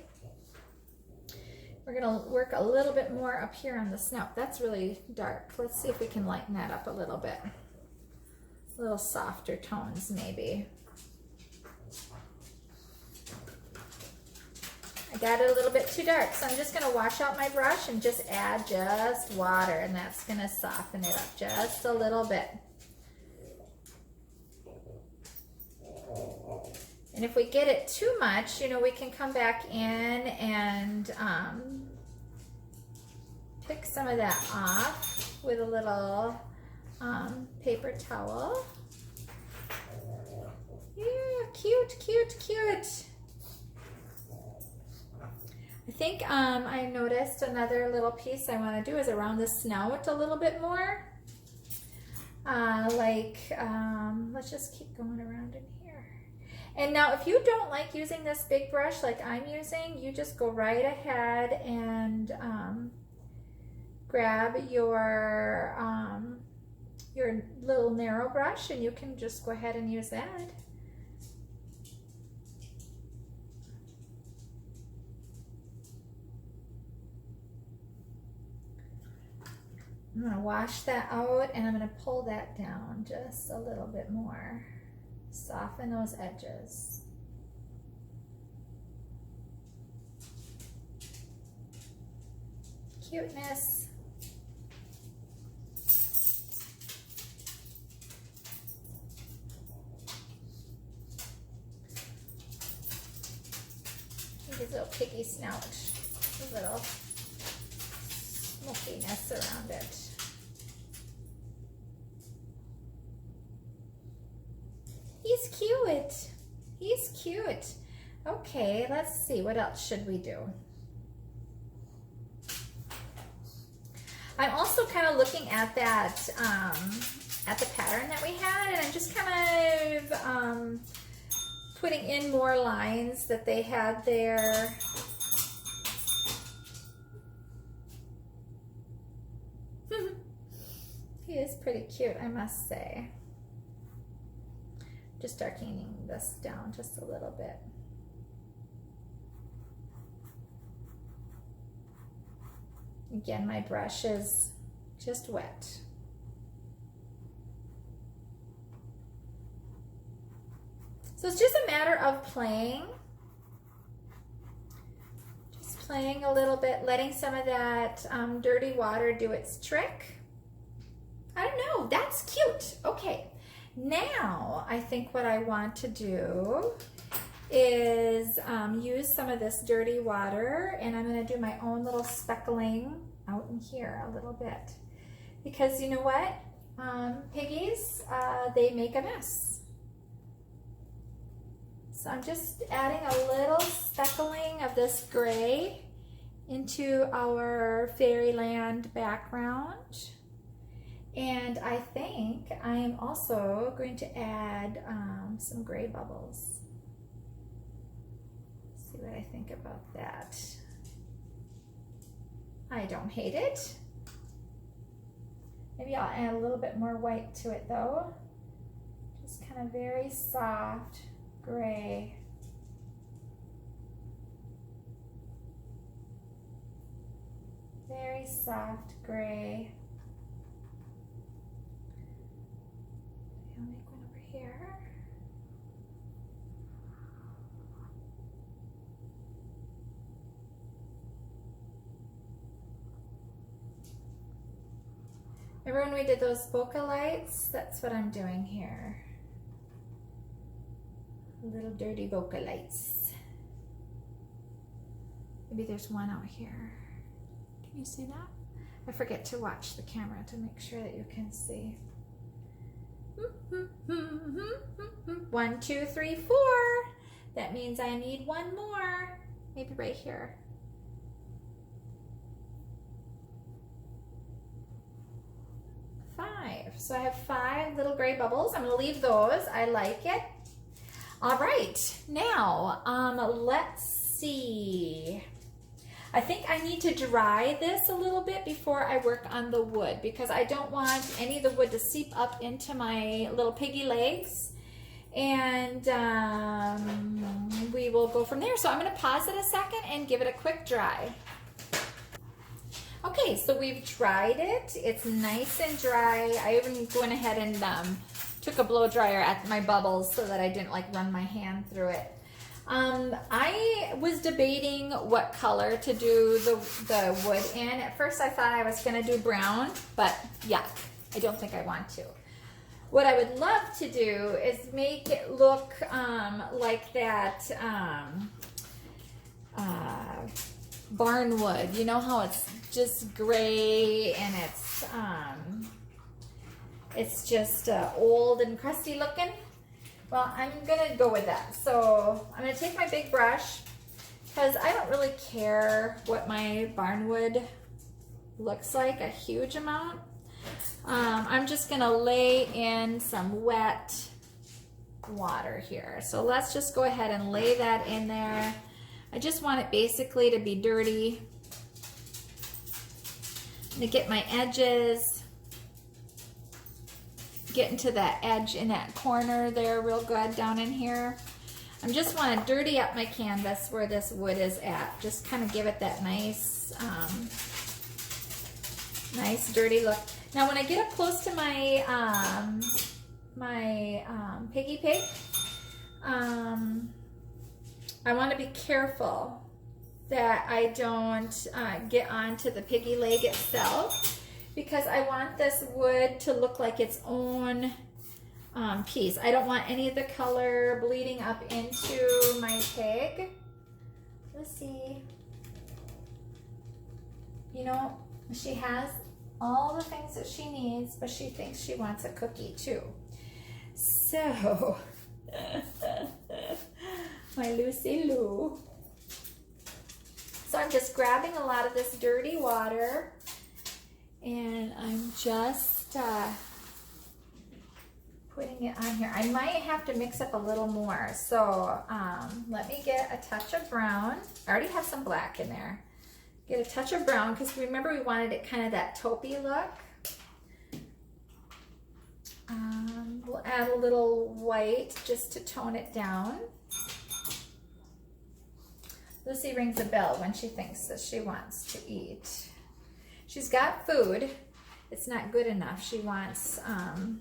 We're going to work a little bit more up here on the snout. That's really dark. Let's see if we can lighten that up a little bit. A little softer tones maybe. I got it a little bit too dark, so I'm just going to wash out my brush and just add just water, and that's going to soften it up just a little bit. And if we get it too much, you know, we can come back in and pick some of that off with a little paper towel. Yeah, cute, cute, cute. I think I noticed another little piece I want to do is around the snout a little bit more. Let's just keep going around in here. And now if you don't like using this big brush like I'm using, you just go right ahead and grab your little narrow brush, and you can just go ahead and use that. I'm gonna wash that out and I'm gonna pull that down just a little bit more. Soften those edges. Cuteness. His little piggy snout, a little smokiness around it. He's cute. He's cute. Okay, let's see. What else should we do? I'm also kind of looking at that, at the pattern that we had, and I'm just kind of putting in more lines that they had there. He is pretty cute, I must say. Just darkening this down just a little bit. Again, my brush is just wet. So it's just a matter of playing. Just playing a little bit, letting some of that dirty water do its trick. I don't know, that's cute. Okay, now I think what I want to do is use some of this dirty water, and I'm gonna do my own little speckling out in here a little bit. Because you know what, piggies, they make a mess. So I'm just adding a little speckling of this gray into our fairyland background. And I think I am also going to add some gray bubbles. See what I think about that. I don't hate it. Maybe I'll add a little bit more white to it though. Just kind of very soft gray. Very soft gray. I'll make one over here. Remember when we did those bokeh lights? That's what I'm doing here. Little dirty bokeh lights. Maybe there's one out here. Can you see that? I forget to watch the camera to make sure that you can see. 1, 2, 3, 4. That means I need one more. Maybe right here. So I have 5 little gray bubbles. I'm going to leave those. I like it. All right. Now, let's see. I think I need to dry this a little bit before I work on the wood, because I don't want any of the wood to seep up into my little piggy legs. And we will go from there. So I'm going to pause it a second and give it a quick dry. Okay, so we've dried it. It's nice and dry. I even went ahead and took a blow dryer at my bubbles so that I didn't like run my hand through it. I was debating what color to do the wood in. At first I thought I was gonna do brown, but yuck, I don't think I want to. What I would love to do is make it look like that barn wood. You know how it's just gray and it's just old and crusty looking? Well, I'm gonna go with that. So I'm gonna take my big brush, because I don't really care what my barnwood looks like a huge amount. I'm just gonna lay in some wet water here. So let's just go ahead and lay that in there. I just want it basically to be dirty. I'm gonna get my edges, get into that edge in that corner there real good down in here. I just want to dirty up my canvas where this wood is at. Just kind of give it that nice Nice dirty look. Now when I get up close to my piggy pig, I want to be careful that I don't get onto the piggy leg itself, because I want this wood to look like its own piece. I don't want any of the color bleeding up into my pig. Let's see. You know, she has all the things that she needs, but she thinks she wants a cookie too. So, my Lucy Lou. So I'm just grabbing a lot of this dirty water, and I'm just putting it on here. I might have to mix up a little more. So let me get a touch of brown. I already have some black in there. Get a touch of brown, because remember we wanted it kind of that taupey look. We'll add a little white just to tone it down. Lucy rings a bell when she thinks that she wants to eat. She's got food. It's not good enough. She wants oh,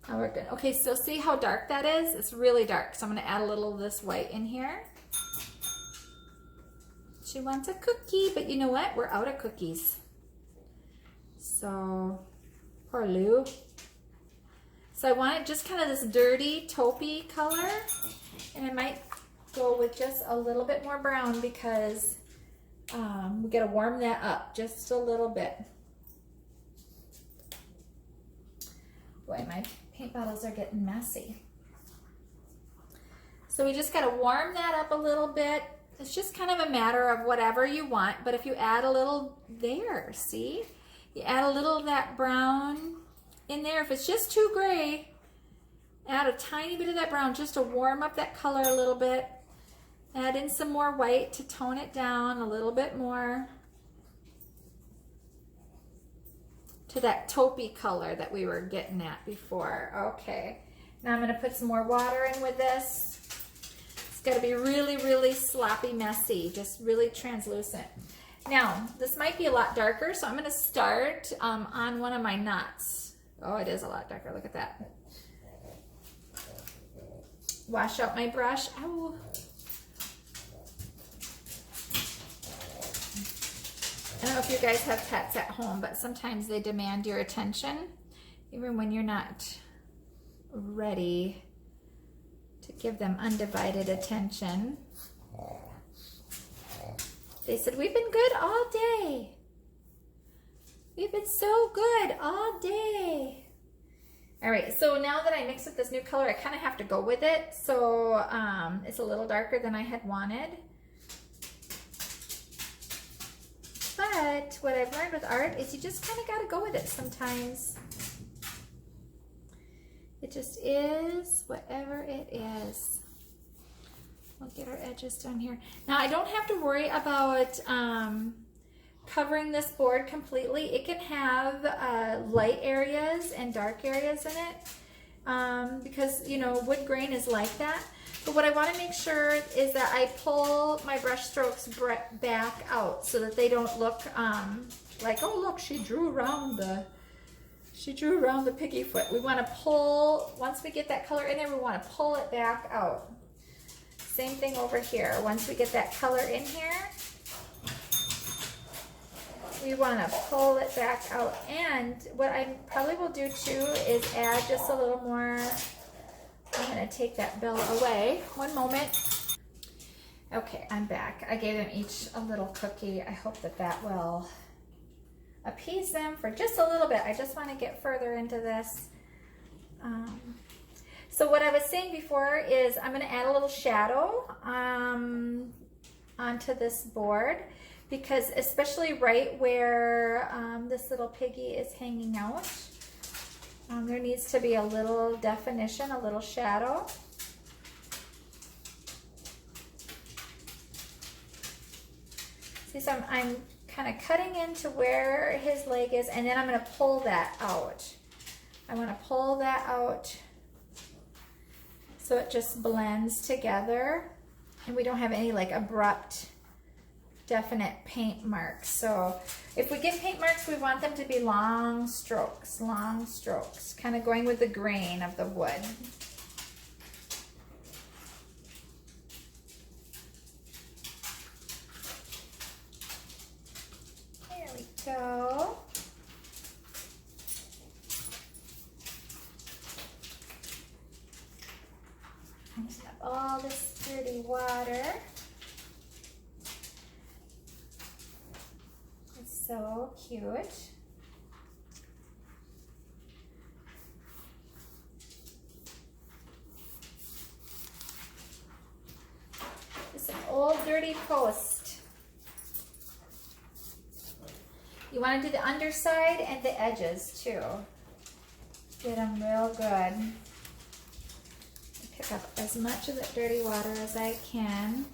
we're good. Okay, so see how dark that is? It's really dark. So I'm gonna add a little of this white in here. She wants a cookie, but you know what? We're out of cookies. So, poor Lou. So I want it just kind of this dirty taupey color, and I might go with just a little bit more brown, because we gotta warm that up just a little bit. Boy, my paint bottles are getting messy. So we just gotta warm that up a little bit. It's just kind of a matter of whatever you want, but if you add a little there, see? You add a little of that brown in there. If it's just too gray, add a tiny bit of that brown just to warm up that color a little bit. Add in some more white to tone it down a little bit more to that taupey color that we were getting at before. Okay, now I'm going to put some more water in with this. It's got to be really, really sloppy, messy, just really translucent. Now, this might be a lot darker, so I'm going to start on one of my knots. Oh, it is a lot darker. Look at that. Wash out my brush. Ow. I don't know if you guys have pets at home, but sometimes they demand your attention, even when you're not ready to give them undivided attention. They said, we've been good all day. We've been so good all day. All right, so now that I mixed with this new color, I kind of have to go with it. So it's a little darker than I had wanted. But what I've learned with art is you just kind of got to go with it sometimes. It just is whatever it is. We'll get our edges down here. Now I don't have to worry about covering this board completely. It can have light areas and dark areas in it because, you know, wood grain is like that. But what I want to make sure is that I pull my brush strokes back out so that they don't look like, oh look, she drew around the piggy foot. We want to pull, once we get that color in there, we want to pull it back out. Same thing over here. Once we get that color in here, we want to pull it back out. And what I probably will do too is add just a little more. I'm going to take that bill away. One moment. Okay, I'm back. I gave them each a little cookie. I hope that that will appease them for just a little bit. I just want to get further into this. So what I was saying before is I'm going to add a little shadow onto this board, because especially right where this little piggy is hanging out, there needs to be a little definition, a little shadow. See, so I'm kind of cutting into where his leg is, and then I'm going to pull that out. I want to pull that out so it just blends together and we don't have any like abrupt definite paint marks. So if we get paint marks, we want them to be long strokes, kind of going with the grain of the wood. There we go. I just have all this dirty water. It's so cute. It's an old dirty post. You want to do the underside and the edges too. Get them real good. Pick up as much of that dirty water as I can.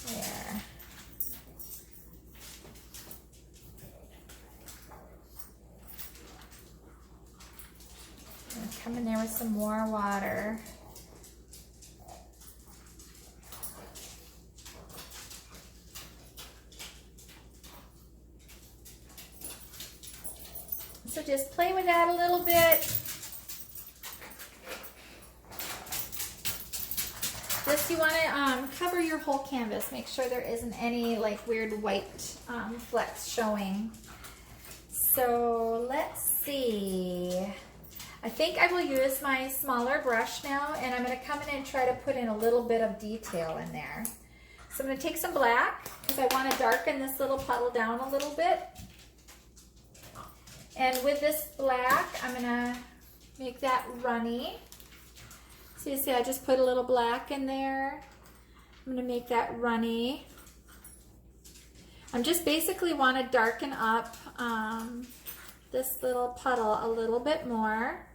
There. And come in there with some more water. So just play with that a little bit. Just you want to cover your whole canvas. Make sure there isn't any like weird white flecks showing. So let's see. I think I will use my smaller brush now, and I'm going to come in and try to put in a little bit of detail in there. So I'm going to take some black because I want to darken this little puddle down a little bit. And with this black, I'm gonna make that runny. So you see I just put a little black in there. I'm gonna make that runny. I'm just basically wanna darken up this little puddle a little bit more.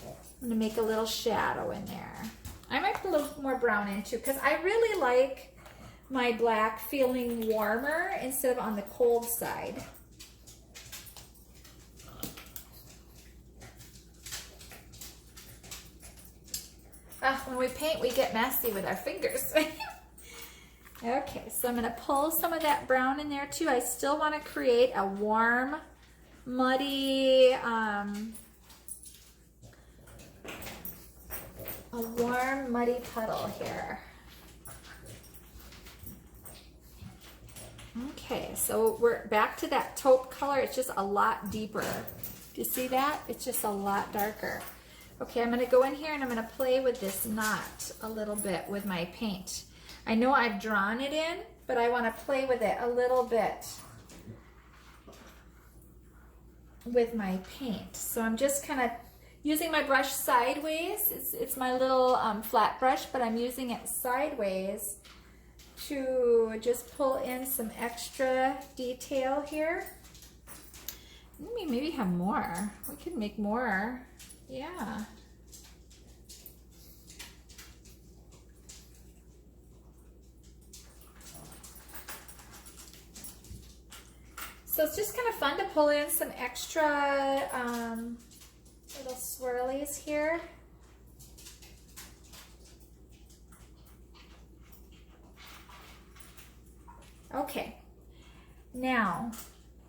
I'm gonna make a little shadow in there. I might put a little more brown in too, because I really like my black feeling warmer instead of on the cold side. When we paint, we get messy with our fingers. Okay, so I'm going to pull some of that brown in there too. I still want to create a warm, muddy, puddle here. Okay, so we're back to that taupe color. It's just a lot deeper. Do you see that? It's just a lot darker. Okay, I'm going to go in here and I'm going to play with this knot a little bit with my paint. I know I've drawn it in, but I want to play with it a little bit with my paint. So I'm just kind of using my brush sideways. It's my little flat brush, but I'm using it sideways to just pull in some extra detail here. Maybe have more. We could make more. Yeah. So it's just kind of fun to pull in some extra little swirlies here. Okay, now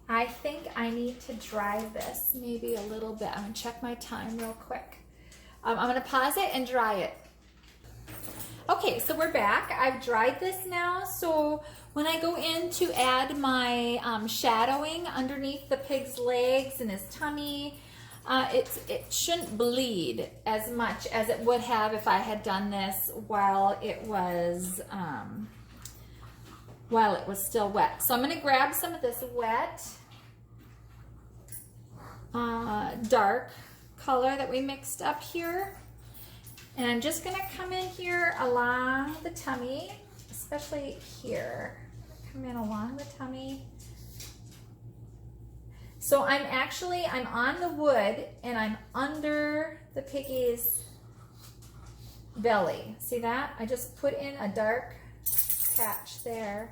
I think I need to dry this maybe a little bit. I'm gonna check my time real quick. I'm gonna pause it and dry it. Okay, so we're back. I've dried this now. So when I go in to add my shadowing underneath the pig's legs and his tummy, it shouldn't bleed as much as it would have if I had done this while it was still wet. So I'm gonna grab some of this wet, dark color that we mixed up here, and I'm just going to come in here along the tummy, especially here. Come in along the tummy. So I'm on the wood and I'm under the piggy's belly. See that? I just put in a dark patch there.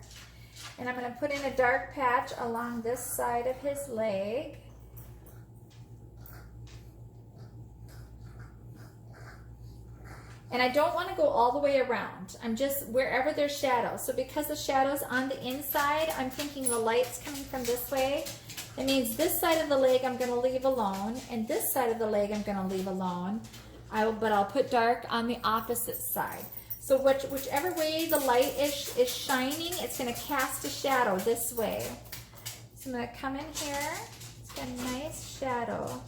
And I'm going to put in a dark patch along this side of his leg. And I don't want to go all the way around. I'm just wherever there's shadow. So because the shadow's on the inside, I'm thinking the light's coming from this way. That means this side of the leg I'm going to leave alone, and this side of the leg I'm going to leave alone. But I'll put dark on the opposite side. So whichever way the light is shining, it's going to cast a shadow this way. So I'm going to come in here. It's got a nice shadow.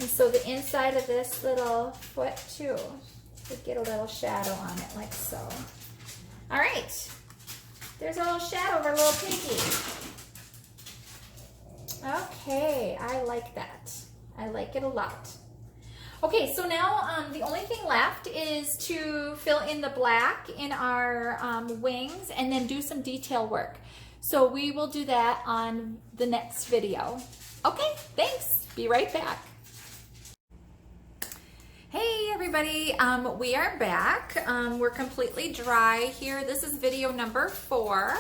And so the inside of this little foot too would get a little shadow on it, like so. All right, there's a little shadow of our little piggy. Okay, I like that. I like it a lot. Okay, so now the only thing left is to fill in the black in our wings and then do some detail work. So we will do that on the next video. Okay, thanks. Be right back. Hey everybody, we are back. We're completely dry here. This is video number 4.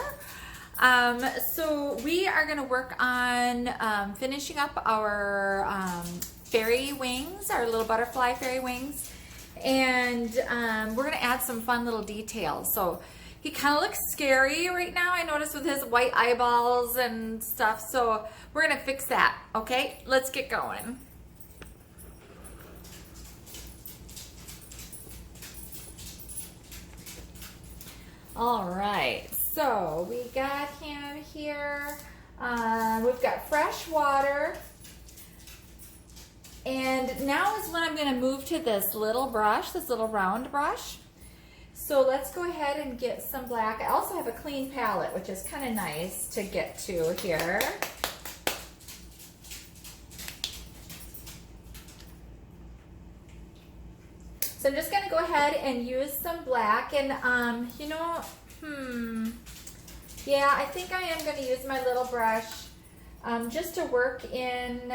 So we are going to work on finishing up our fairy wings, our little butterfly fairy wings, and we're going to add some fun little details. So he kind of looks scary right now, I noticed, with his white eyeballs and stuff. So we're going to fix that. Okay, let's get going. All right, so we got him here. We've got fresh water. And now is when I'm going to move to this little brush, this little round brush. So let's go ahead and get some black. I also have a clean palette, which is kind of nice to get to here. So I'm just going to go ahead and use some black, and you know, yeah, I think I am going to use my little brush just to work in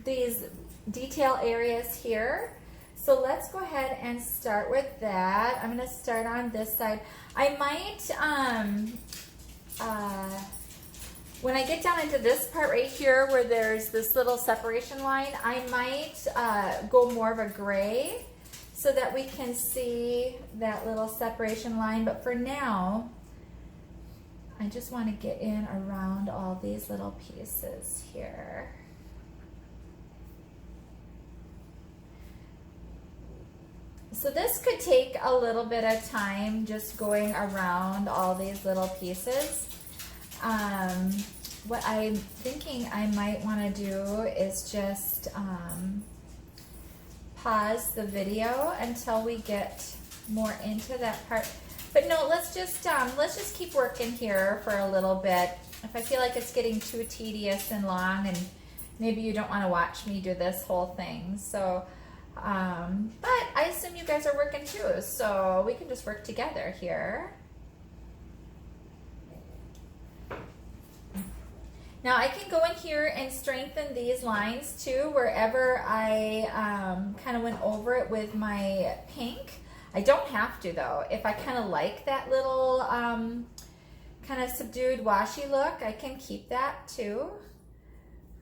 these detail areas here. So let's go ahead and start with that. I'm going to start on this side. I might, when I get down into this part right here where there's this little separation line, I might go more of a gray, so that we can see that little separation line. But for now, I just want to get in around all these little pieces here. So this could take a little bit of time, just going around all these little pieces. What I'm thinking I might want to do is just pause the video until we get more into that part. But no, let's just keep working here for a little bit. If I feel like it's getting too tedious and long, and maybe you don't want to watch me do this whole thing. So, but I assume you guys are working too, so we can just work together here. Now I can go in here and strengthen these lines too, wherever I kind of went over it with my pink. I don't have to though. If I kind of like that little kind of subdued washy look, I can keep that too.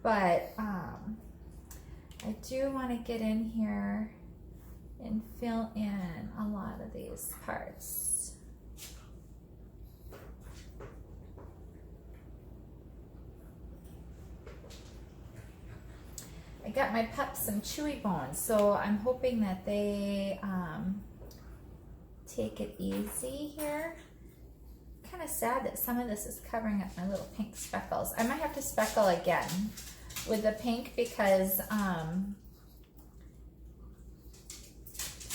But I do want to get in here and fill in a lot of these parts. I got my pups some chewy bones, so I'm hoping that they take it easy here. Kind of sad that some of this is covering up my little pink speckles. I might have to speckle again with the pink because some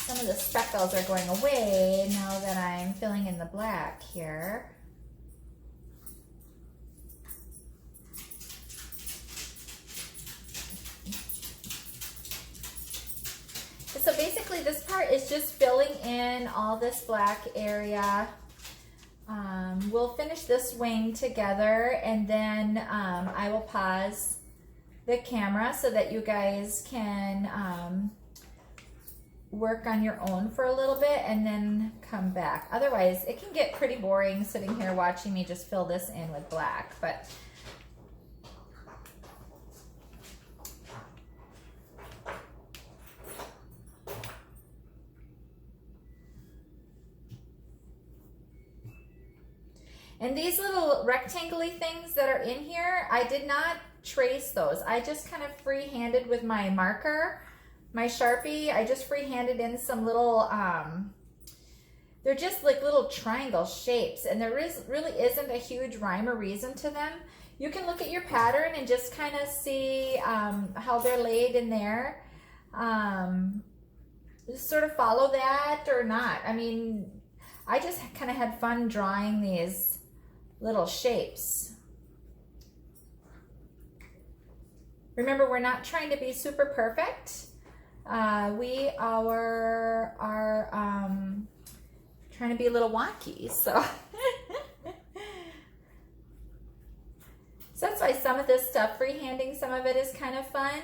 of the speckles are going away now that I'm filling in the black here. So basically this part is just filling in all this black area. We'll finish this wing together, and then I will pause the camera so that you guys can work on your own for a little bit and then come back. Otherwise, it can get pretty boring sitting here watching me just fill this in with black. But and these little rectangle-y things that are in here, I did not trace those. I just kind of free-handed with my marker, my Sharpie. I just free-handed in some little, they're just like little triangle shapes, and there really isn't a huge rhyme or reason to them. You can look at your pattern and just kind of see how they're laid in there. Just sort of follow that or not. I mean, I just kind of had fun drawing these little shapes. Remember, we're not trying to be super perfect. We are trying to be a little wonky, so. So that's why some of this stuff, freehanding some of it is kind of fun.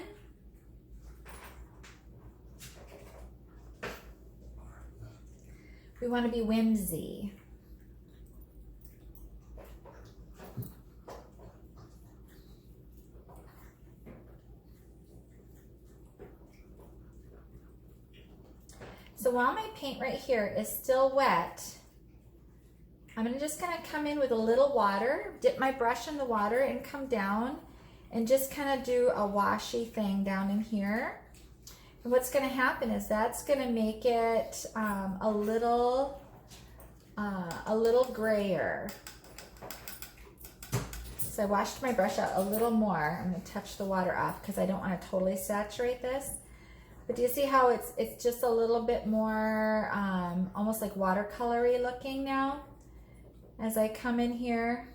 We want to be whimsy. So while my paint right here is still wet, I'm just gonna come in with a little water, dip my brush in the water and come down and just kind of do a washy thing down in here. And what's gonna happen is that's gonna make it a little grayer. So I washed my brush out a little more. I'm gonna touch the water off because I don't wanna totally saturate this. But do you see how it's just a little bit more almost like watercolory looking now as I come in here?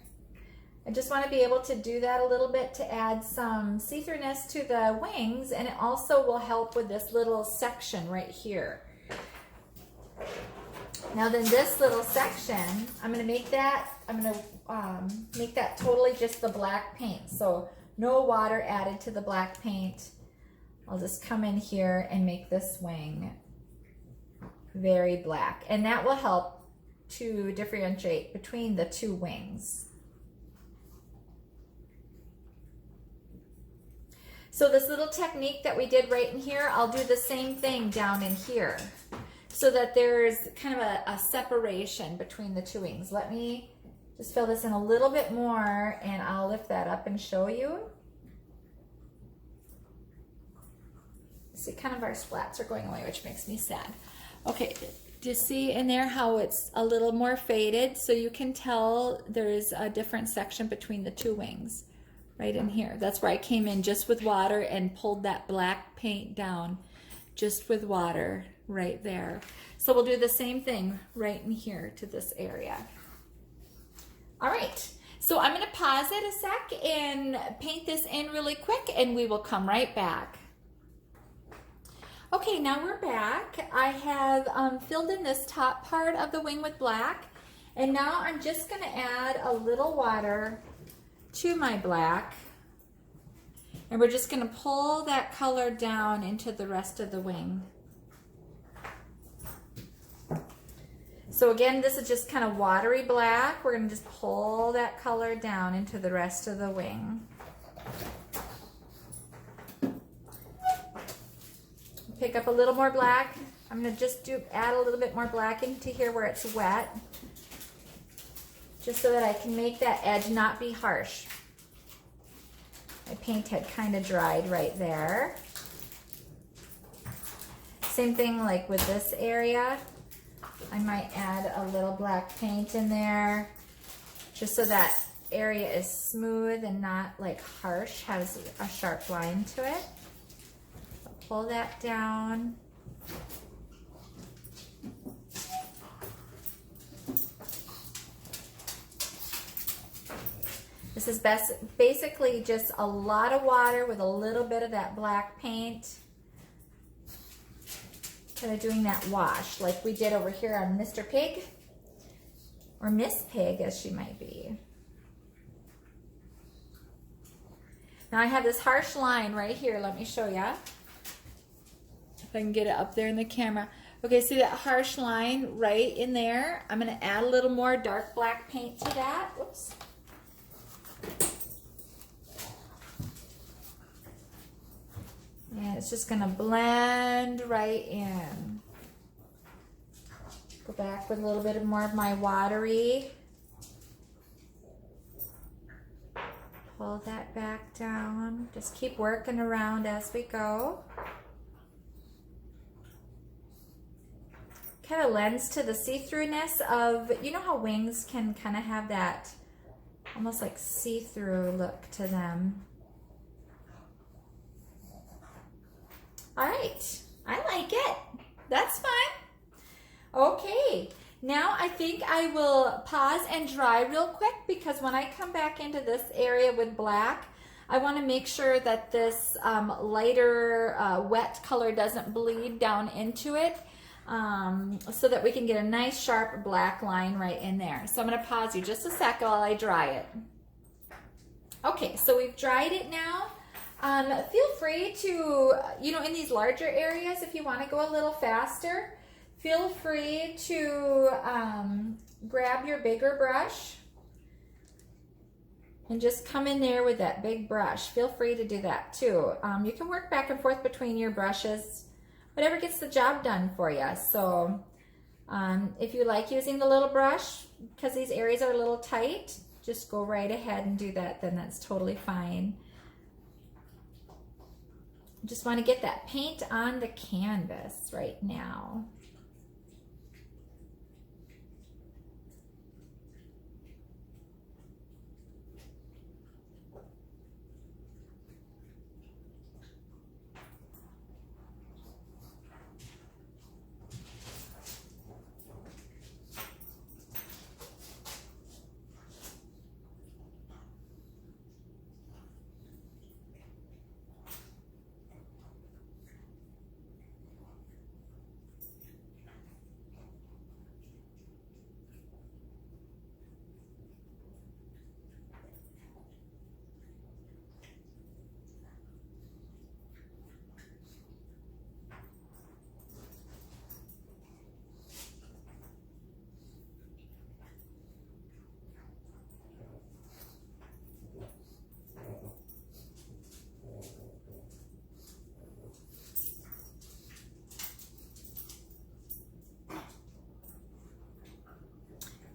I just want to be able to do that a little bit to add some see-throughness to the wings, and it also will help with this little section right here. Now then this little section, I'm going to make that, make that totally just the black paint. So no water added to the black paint. I'll just come in here and make this wing very black, and that will help to differentiate between the two wings. So this little technique that we did right in here, I'll do the same thing down in here so that there's kind of a separation between the two wings. Let me just fill this in a little bit more and I'll lift that up and show you. See, kind of our splats are going away, which makes me sad. Okay, do you see in there how it's a little more faded? So you can tell there's a different section between the two wings right in here. That's where I came in just with water and pulled that black paint down just with water right there. So we'll do the same thing right in here to this area. All right, so I'm gonna pause it a sec and paint this in really quick and we will come right back. Okay, now we're back. I have filled in this top part of the wing with black, and now I'm just going to add a little water to my black, and we're just going to pull that color down into the rest of the wing. So again, this is just kind of watery black. We're going to just pull that color down into the rest of the wing. Pick up a little more black. I'm going to just add a little bit more black into here where it's wet, just so that I can make that edge not be harsh. My paint had kind of dried right there. Same thing like with this area. I might add a little black paint in there, just so that area is smooth and not like harsh, has a sharp line to it. Pull that down. This is basically just a lot of water with a little bit of that black paint. Kind of doing that wash like we did over here on Mr. Pig, or Miss Pig as she might be. Now I have this harsh line right here. Let me show you. If I can get it up there in the camera. Okay, see that harsh line right in there? I'm going to add a little more dark black paint to that. Whoops. And it's just going to blend right in. Go back with a little bit more of my watery. Pull that back down. Just keep working around as we go. Kind of lends to the see-throughness of, you know how wings can kind of have that almost like see-through look to them. All right, I like it. That's fine. Okay, now I think I will pause and dry real quick because when I come back into this area with black, I want to make sure that this lighter wet color doesn't bleed down into it. So that we can get a nice sharp black line right in there. So I'm going to pause you just a sec while I dry it. Okay, so we've dried it now. Feel free to, you know, in these larger areas, if you want to go a little faster, feel free to grab your bigger brush and just come in there with that big brush. Feel free to do that too. You can work back and forth between your brushes. Whatever gets the job done for you. So if you like using the little brush, because these areas are a little tight, just go right ahead and do that, then that's totally fine. Just want to get that paint on the canvas right now.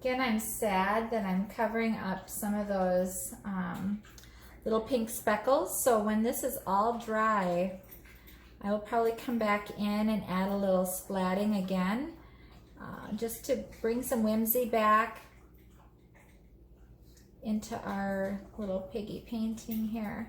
Again, I'm sad that I'm covering up some of those little pink speckles. So when this is all dry, I will probably come back in and add a little splatting again, just to bring some whimsy back into our little piggy painting here.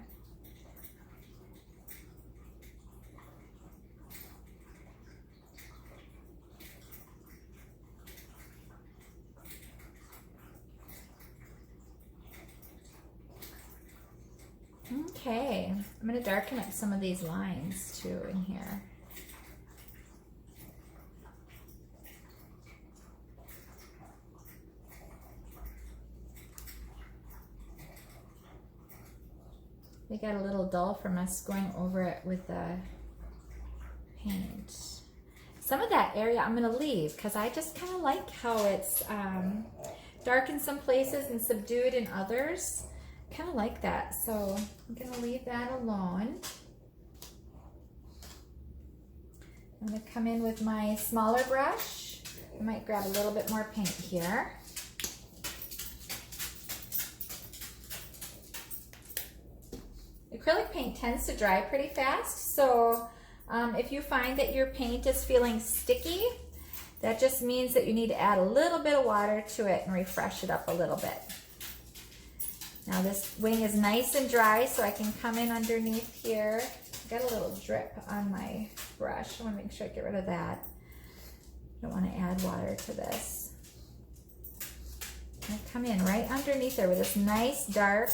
Okay, I'm going to darken up some of these lines too in here. They got a little dull from us going over it with the paint. Some of that area I'm going to leave because I just kind of like how it's dark in some places and subdued in others. Kind of like that, so I'm going to leave that alone. I'm going to come in with my smaller brush. I might grab a little bit more paint here. Acrylic paint tends to dry pretty fast, so if you find that your paint is feeling sticky, that just means that you need to add a little bit of water to it and refresh it up a little bit. Now this wing is nice and dry, so I can come in underneath here. I got a little drip on my brush. I want to make sure I get rid of that. I don't want to add water to this. I come in right underneath there with this nice dark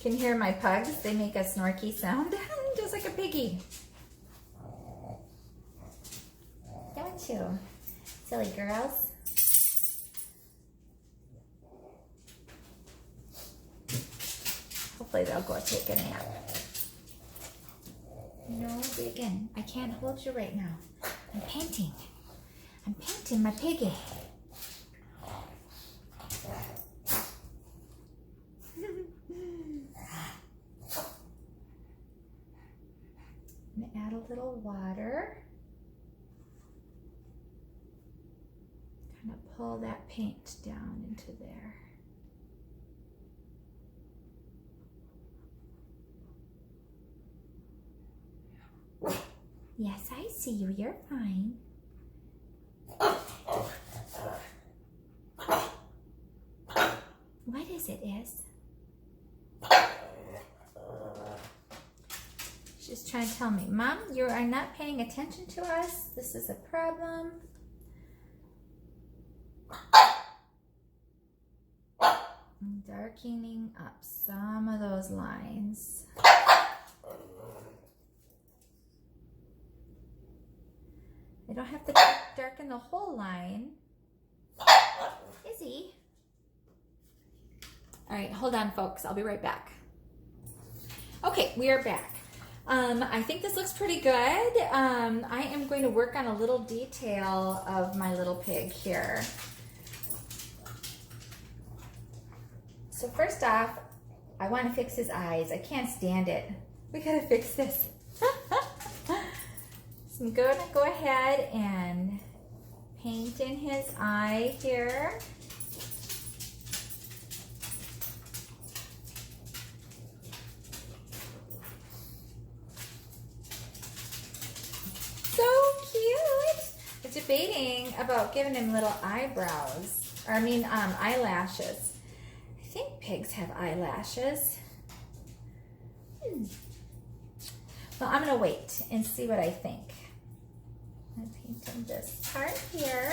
Can you hear my pugs? They make a snorky sound, just like a piggy. Don't you? Silly girls. Hopefully they'll go take a nap. No digging. I can't hold you right now. I'm painting. I'm painting my piggy. I'm gonna add a little water. Kind of pull that paint down into there. Yes, I see you. You're fine. What is it, Is? She's trying to tell me, Mom, you are not paying attention to us. This is a problem. I'm darkening up some of those lines. I don't have to darken the whole line. Izzy. All right, hold on, folks. I'll be right back. Okay, we are back. I think this looks pretty good. I am going to work on a little detail of my little pig here. So first off, I want to fix his eyes. I can't stand it. We gotta fix this. So I'm going to go ahead and paint in his eye here. So cute. I'm debating about giving him little eyebrows, or eyelashes. I think pigs have eyelashes. Well, I'm gonna wait and see what I think. I'm painting this part here.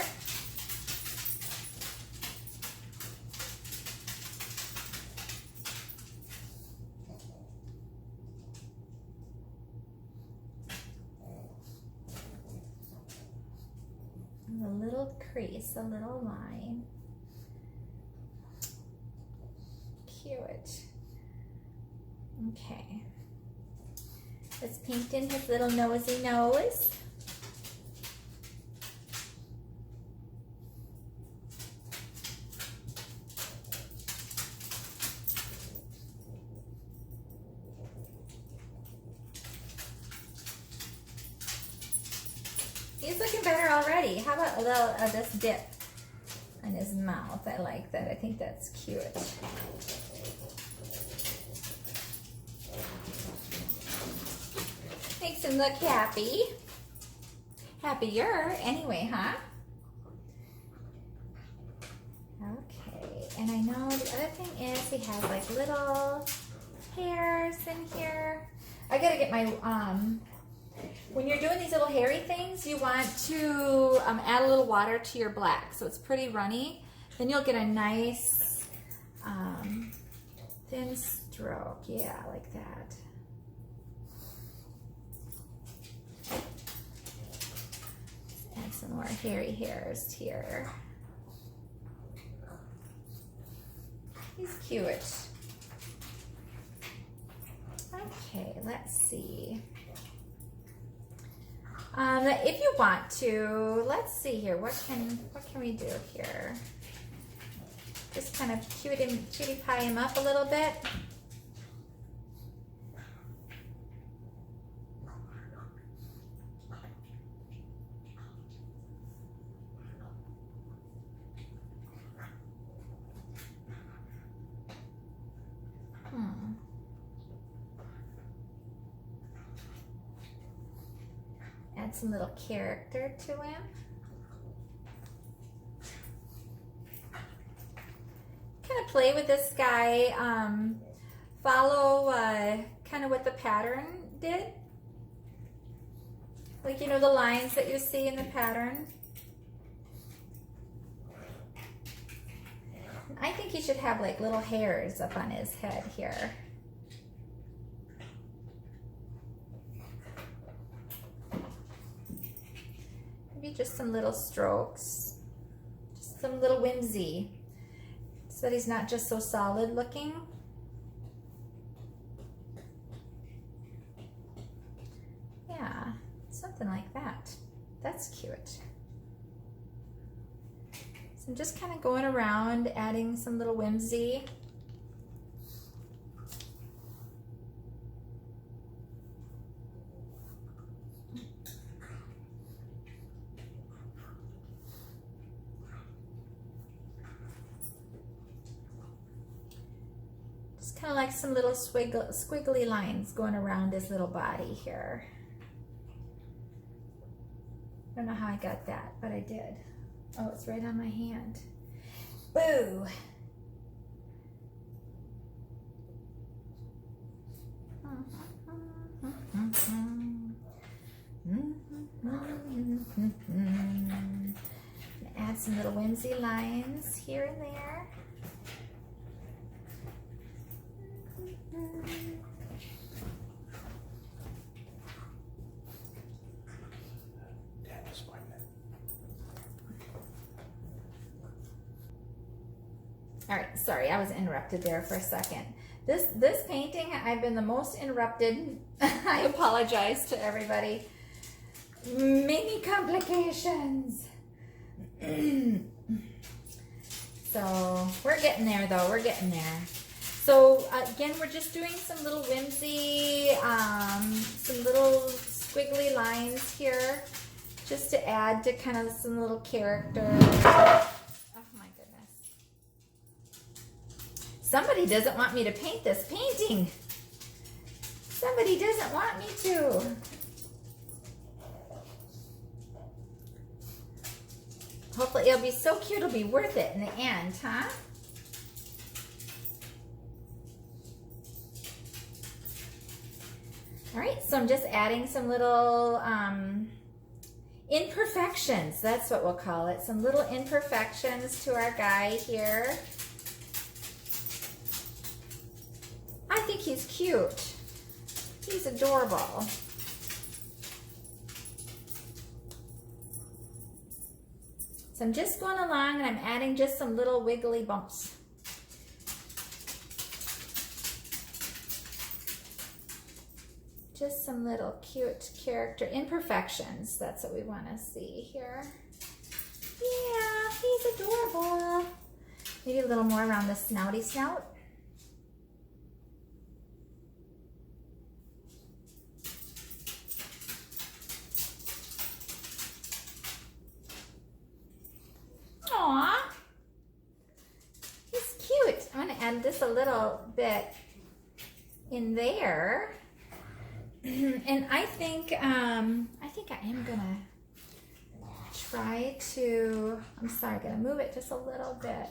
A little crease, a little line. Cute. Okay. Let's paint in his little nosy nose. He's looking better already. How about a little of this dip in his mouth? I like that. I think that's cute. Makes him look happy. Happier anyway, huh? Okay, and I know the other thing is he has like little hairs in here. I gotta get my, when you're doing these little hairy things, you want to add a little water to your black so it's pretty runny. Then you'll get a nice thin stroke. Yeah, like that. Add some more hairy hairs here. He's cute. Okay, let's see. If you want to, let's see here. What can we do here? Just kind of cutie pie him up a little bit. Add some little character to him. Kind of play with this guy. Follow kind of what the pattern did. Like, you know, the lines that you see in the pattern. I think he should have like little hairs up on his head here. Maybe just some little strokes. some little whimsy so that he's not just so solid looking. Yeah, something like that. That's cute. So I'm just kind of going around adding some little whimsy. Kind of like some little squiggly lines going around his little body here. I don't know how I got that, but I did. Oh, it's right on my hand. Boo! Add some little whimsy lines here and there. All right, sorry, I was interrupted there for a second. This painting, I've been the most interrupted. I apologize to everybody. Many complications. So we're getting there though, we're getting there. So again, we're just doing some little whimsy, some little squiggly lines here, just to add to kind of some little character. Oh my goodness. Somebody doesn't want me to paint this painting. Somebody doesn't want me to. Hopefully it'll be so cute, it'll be worth it in the end, huh? All right, so I'm just adding some little imperfections. That's what we'll call it. Some little imperfections to our guy here. I think he's cute. He's adorable. So I'm just going along and I'm adding just some little wiggly bumps. Just some little cute character imperfections. That's what we want to see here. Yeah, he's adorable. Maybe a little more around the snouty snout. Aw, he's cute. I'm going to add just a little bit in there. And I think I am gonna try to. I'm sorry, I'm gonna move it just a little bit.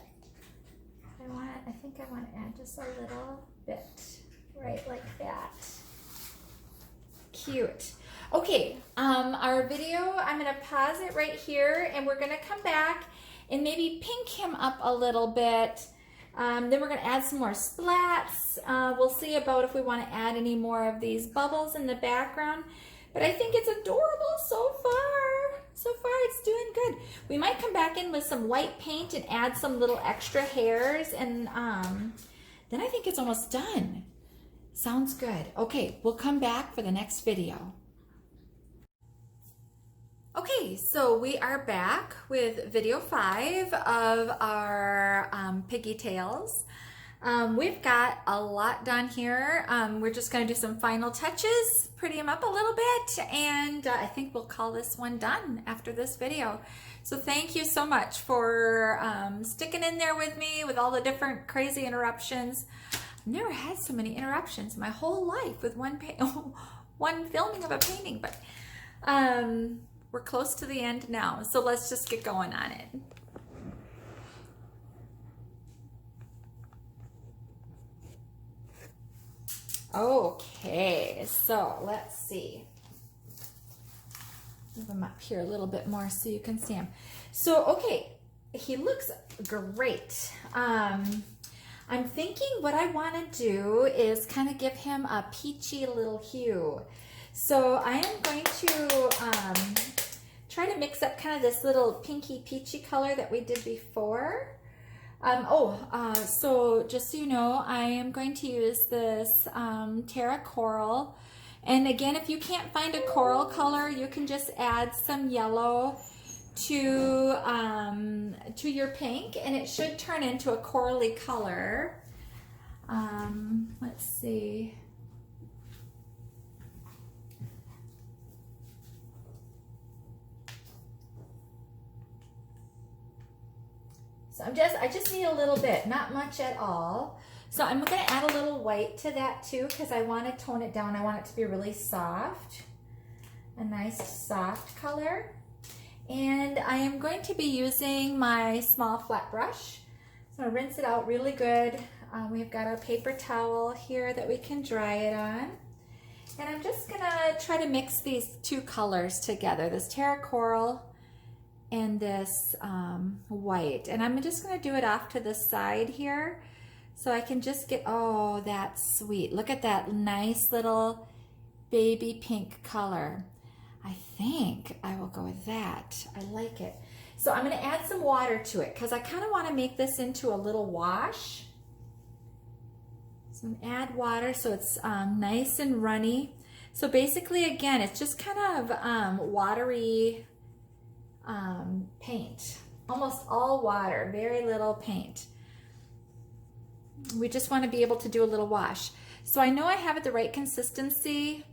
I think I want to add just a little bit, right like that. Cute. Okay, our video. I'm gonna pause it right here, and we're gonna come back and maybe pink him up a little bit. Then we're going to add some more splats. We'll see about if we want to add any more of these bubbles in the background. But I think it's adorable so far. So far it's doing good. We might come back in with some white paint and add some little extra hairs. And then I think it's almost done. Sounds good. Okay, we'll come back for the next video. Okay, so we are back with video 5 of our Piggytales. We've got a lot done here. We're just going to do some final touches, pretty them up a little bit, and I think we'll call this one done after this video. So thank you so much for sticking in there with me with all the different crazy interruptions. I've never had so many interruptions in my whole life with one filming of a painting, but we're close to the end now, so let's just get going on it. Okay, so let's see. Move him up here a little bit more so you can see him. So, okay, he looks great. I'm thinking what I want to do is kind of give him a peachy little hue. So I am going to try to mix up kind of this little pinky peachy color that we did before. So just so you know, I am going to use this Terra Coral. And again, if you can't find a coral color, you can just add some yellow to your pink, and it should turn into a corally color. Let's see. So I just need a little bit, not much at all. So I'm going to add a little white to that too, because I want to tone it down. I want it to be really soft, a nice soft color. And I am going to be using my small flat brush. So I'm going to rinse it out really good. We've got a paper towel here that we can dry it on. And I'm just going to try to mix these two colors together, this Terra Coral and this white. And I'm just going to do it off to the side here so I can just get, oh, that's sweet. Look at that nice little baby pink color. I think I will go with that. I like it. So I'm going to add some water to it because I kind of want to make this into a little wash. So I'm going to add water so it's nice and runny. So basically, again, it's just kind of watery paint. Almost all water, very little paint. We just want to be able to do a little wash. So I know I have it the right consistency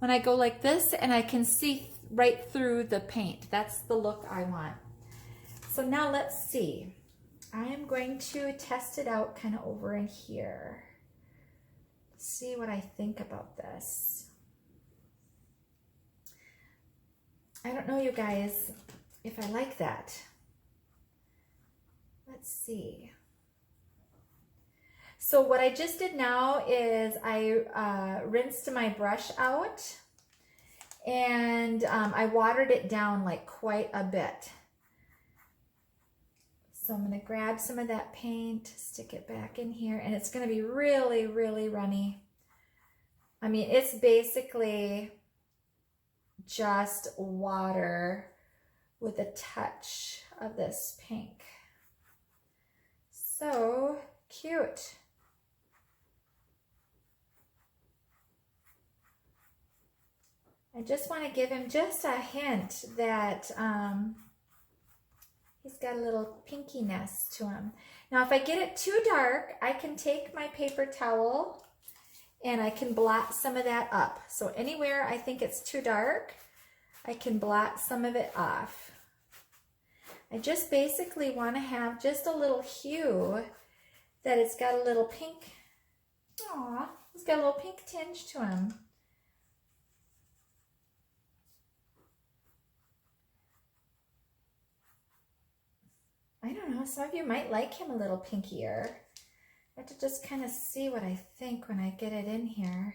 when I go like this, and I can see right through the paint. That's the look I want. So now let's see. I am going to test it out kind of over in here. See what I think about this. I don't know, you guys, if I like that. Let's see. So what I just did now is I rinsed my brush out, and I watered it down like quite a bit. So I'm going to grab some of that paint, stick it back in here, and it's going to be really, really runny. I mean, it's basically just water with a touch of this pink. So cute. I just want to give him just a hint that he's got a little pinkiness to him. Now, if I get it too dark, I can take my paper towel and I can blot some of that up. So anywhere I think it's too dark, I can blot some of it off. I just basically want to have just a little hue that it's got a little pink. Aw, it's got a little pink tinge to him. I don't know, some of you might like him a little pinkier. I have to just kind of see what I think when I get it in here.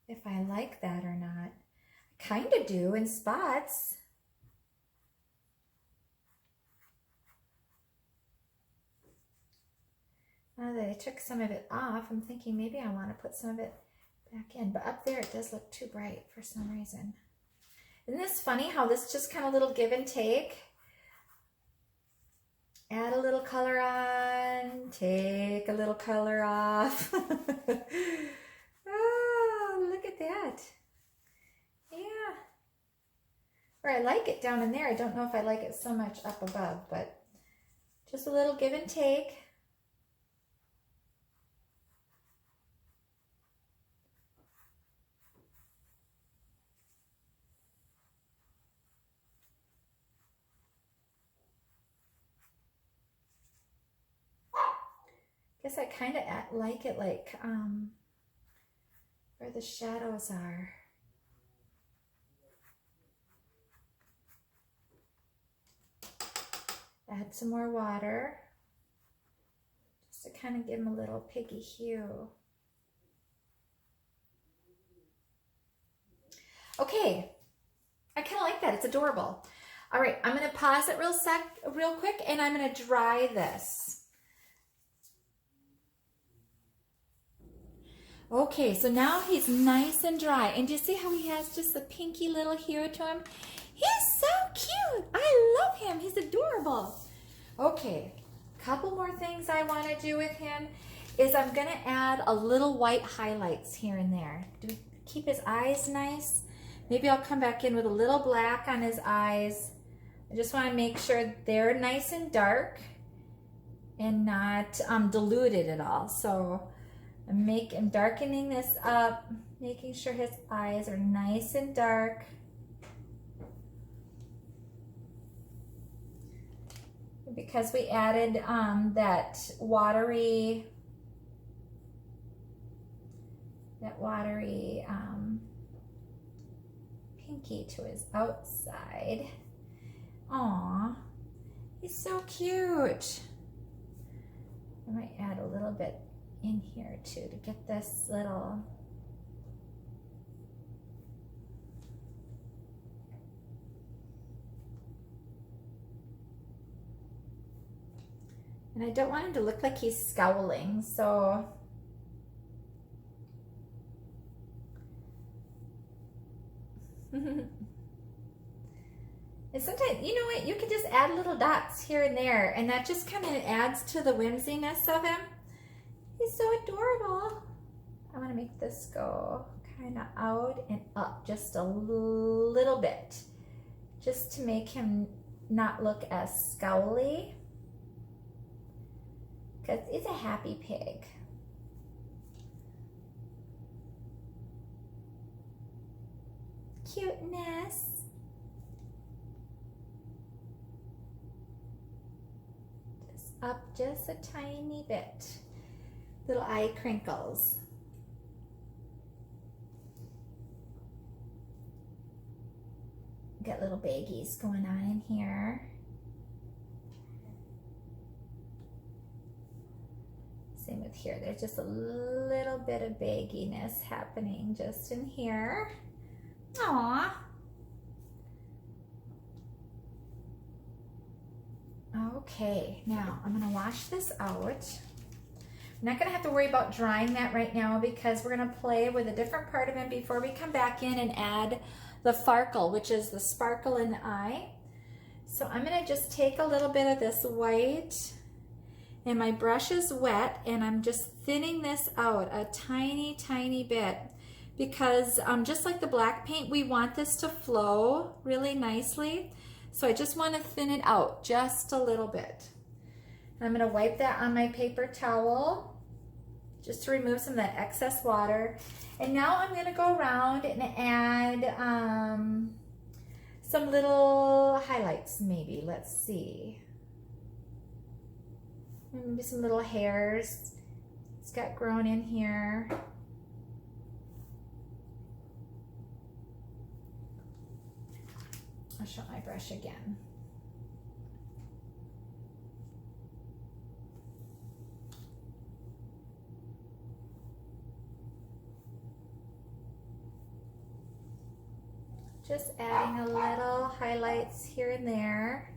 If I like that or not. I kind of do in spots. Now that I took some of it off, I'm thinking maybe I want to put some of it back in. But up there it does look too bright for some reason. Isn't this funny how this just kind of little give and take? Add a little color on, take a little color off. Oh, look at that. Yeah. Or I like it down in there. I don't know if I like it so much up above, but just a little give and take. Guess I kind of like it like where the shadows are. Add some more water just to kind of give them a little piggy hue. Okay, I kind of like that. It's adorable. All right, I'm going to pause it real quick, and I'm going to dry this. Okay, so now he's nice and dry. And do you see how he has just the pinky little hue to him? cute. I love him. He's adorable. Okay, couple more things I want to do with him is I'm going to add a little white highlights here and there. Keep his eyes nice. Maybe I'll come back in with a little black on his eyes. I just want to make sure they're nice and dark and not diluted at all. So I'm darkening this up, making sure his eyes are nice and dark. Because we added that watery pinky to his outside. Aw, he's so cute. I might add a little bit in here too to get this little and I don't want him to look like he's scowling, so and sometimes, you know what, you can just add little dots here and there, and that just kind of adds to the whimsiness of him. He's so adorable. I want to make this go kind of out and up just a little bit, just to make him not look as scowly, because he's a happy pig. Cuteness. Just up just a tiny bit. Little eye crinkles. Got little baggies going on in here. Same with here. There's just a little bit of bagginess happening just in here. Aww. Okay, now I'm gonna wash this out. I'm not gonna have to worry about drying that right now because we're gonna play with a different part of him before we come back in and add the farkle, which is the sparkle in the eye. So I'm gonna just take a little bit of this white, and my brush is wet, and I'm just thinning this out a tiny, tiny bit. Because just like the black paint, we want this to flow really nicely. So I just want to thin it out just a little bit. And I'm going to wipe that on my paper towel just to remove some of that excess water. And now I'm going to go around and add some little highlights maybe. Let's see. Maybe some little hairs it's got grown in here. I'll show my brush again. Just adding a little highlights here and there.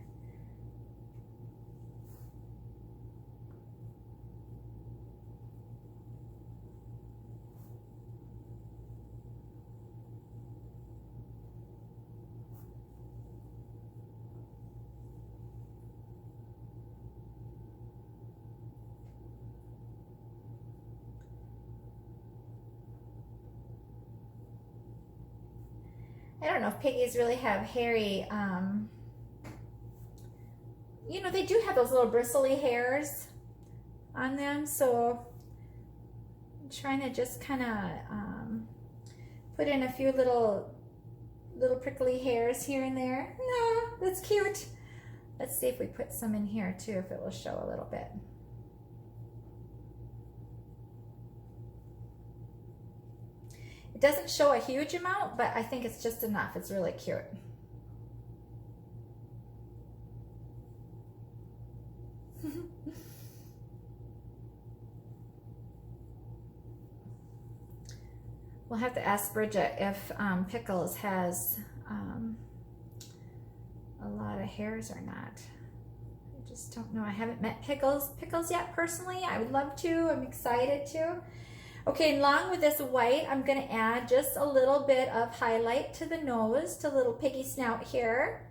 I don't know if piggies really have hairy, you know, they do have those little bristly hairs on them, so I'm trying to just kind of put in a few little prickly hairs here and there. No, that's cute. Let's see if we put some in here too, if it will show a little bit. It doesn't show a huge amount, but I think it's just enough. It's really cute. We'll have to ask Bridget if Pickles has a lot of hairs or not. I just don't know. I haven't met Pickles yet personally. I would love to. I'm excited to. Okay, along with this white, I'm going to add just a little bit of highlight to the nose, to little piggy snout here.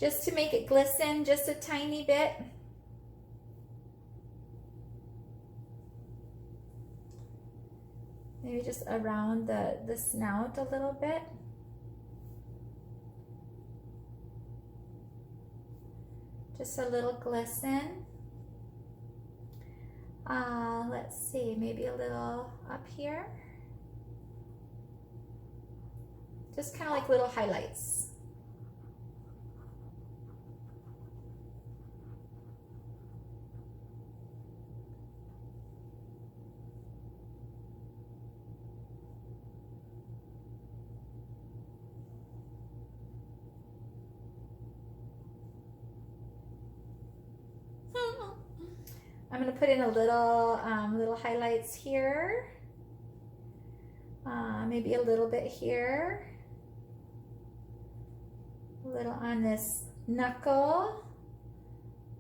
just to make it glisten just a tiny bit. Maybe just around the snout a little bit. Just a little glisten. Let's see, maybe a little up here. Just kind of like little highlights. I'm going to put in a little highlights here, maybe a little bit here, a little on this knuckle,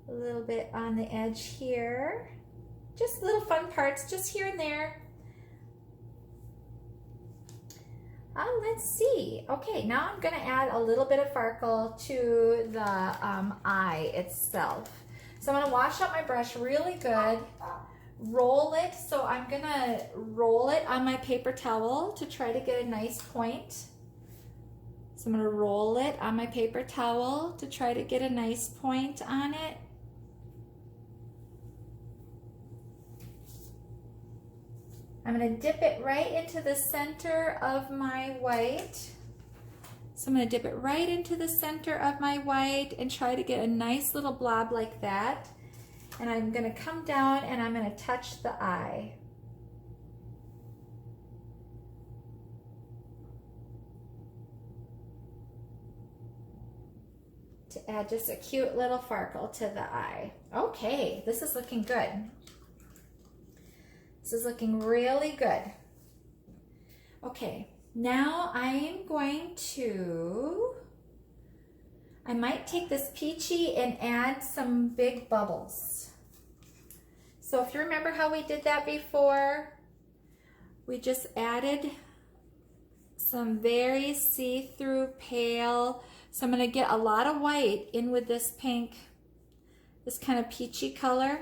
a little bit on the edge here, just little fun parts just here and there. Let's see. Okay, now I'm going to add a little bit of sparkle to the eye itself. So I'm going to wash up my brush really good, roll it. So I'm going to roll it on my paper towel to try to get a nice point. So I'm going to roll it on my paper towel to try to get a nice point on it. I'm going to dip it right into the center of my white. So I'm going to dip it right into the center of my white and try to get a nice little blob like that. And I'm going to come down and I'm going to touch the eye. To add just a cute little sparkle to the eye. Okay, this is looking good. This is looking really good. Okay. Now I'm going to, I might take this peachy and add some big bubbles. So if you remember how we did that before, we just added some very see-through pale. So I'm going to get a lot of white in with this pink, this kind of peachy color.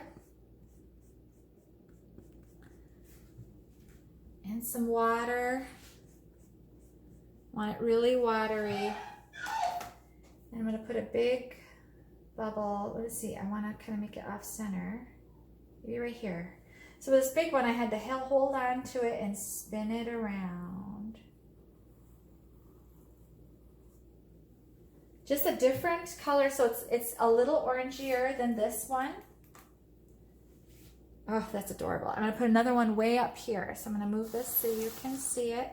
And some water. Want it really watery. And I'm going to put a big bubble. Let's see, I want to kind of make it off center. Maybe right here. So this big one, I had to hold on to it and spin it around. Just a different color, so it's a little orangier than this one. Oh, that's adorable. I'm going to put another one way up here. So I'm going to move this so you can see it.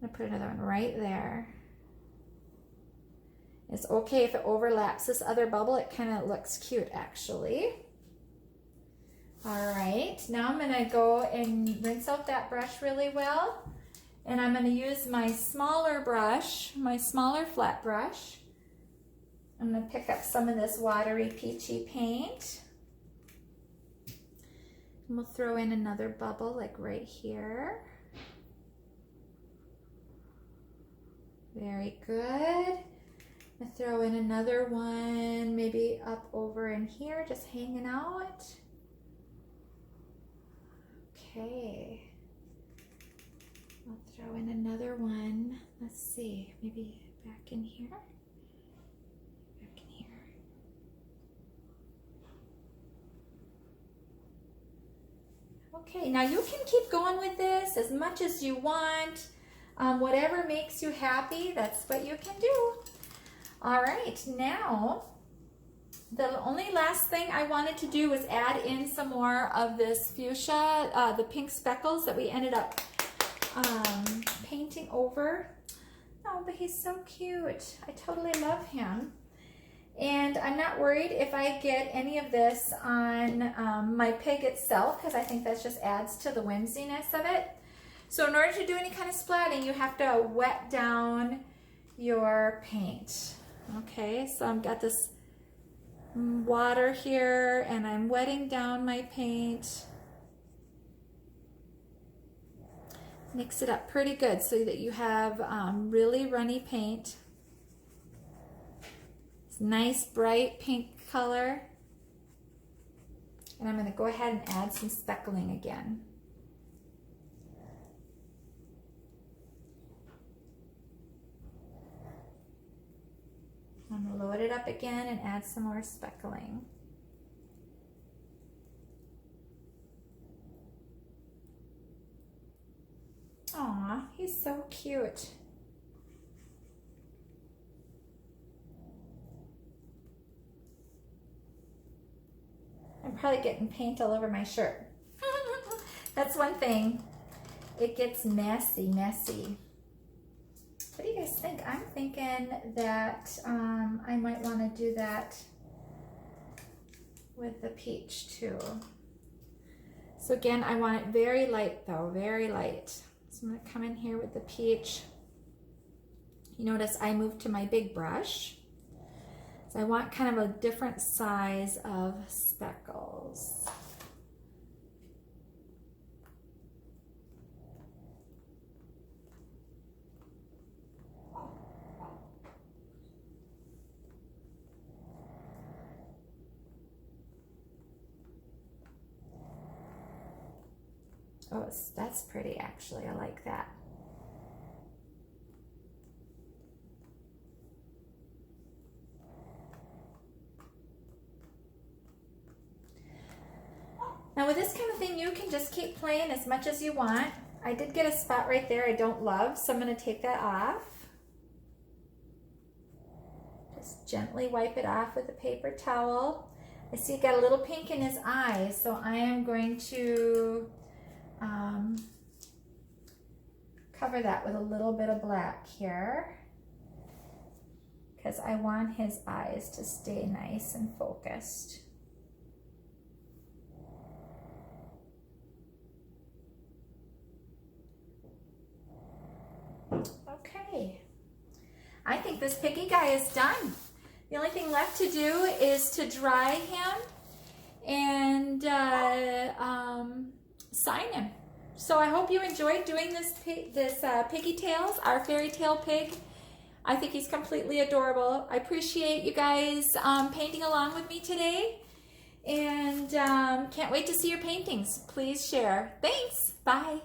I'm going to put another one right there. It's okay if it overlaps this other bubble. It kind of looks cute, actually. All right, now I'm going to go and rinse out that brush really well. And I'm going to use my smaller brush, my smaller flat brush. I'm going to pick up some of this watery peachy paint. And we'll throw in another bubble like right here. Very good. I'm gonna throw in another one, maybe up over in here, just hanging out. Okay. I'll throw in another one. Let's see, maybe back in here. Back in here. Okay, now you can keep going with this as much as you want. Whatever makes you happy, that's what you can do. All right, now the only last thing I wanted to do was add in some more of this fuchsia, the pink speckles that we ended up painting over. Oh, but he's so cute. I totally love him. And I'm not worried if I get any of this on my pig itself, because I think that just adds to the whimsiness of it. So in order to do any kind of splatting, you have to wet down your paint. Okay, so I've got this water here and I'm wetting down my paint. Mix it up pretty good so that you have really runny paint. It's nice bright pink color. And I'm going to go ahead and add some speckling again. I'm going to load it up again and add some more speckling. Aw, he's so cute. I'm probably getting paint all over my shirt. That's one thing. It gets messy. What do you guys think? I'm thinking that I might want to do that with the peach too. So again, I want it very light though, very light. So I'm going to come in here with the peach. You notice I moved to my big brush. So I want kind of a different size of speckles. Oh, that's pretty actually. I like that. Now with this kind of thing, you can just keep playing as much as you want. I did get a spot right there I don't love, so I'm going to take that off. Just gently wipe it off with a paper towel. I see it got a little pink in his eye, so I am going to cover that with a little bit of black here because I want his eyes to stay nice and focused. Okay, I think this piggy guy is done. The only thing left to do is to dry him and sign him. So I hope you enjoyed doing this Piggytales, our fairy tale pig. I think he's completely adorable. I appreciate you guys painting along with me today, and can't wait to see your paintings. Please share. Thanks. Bye.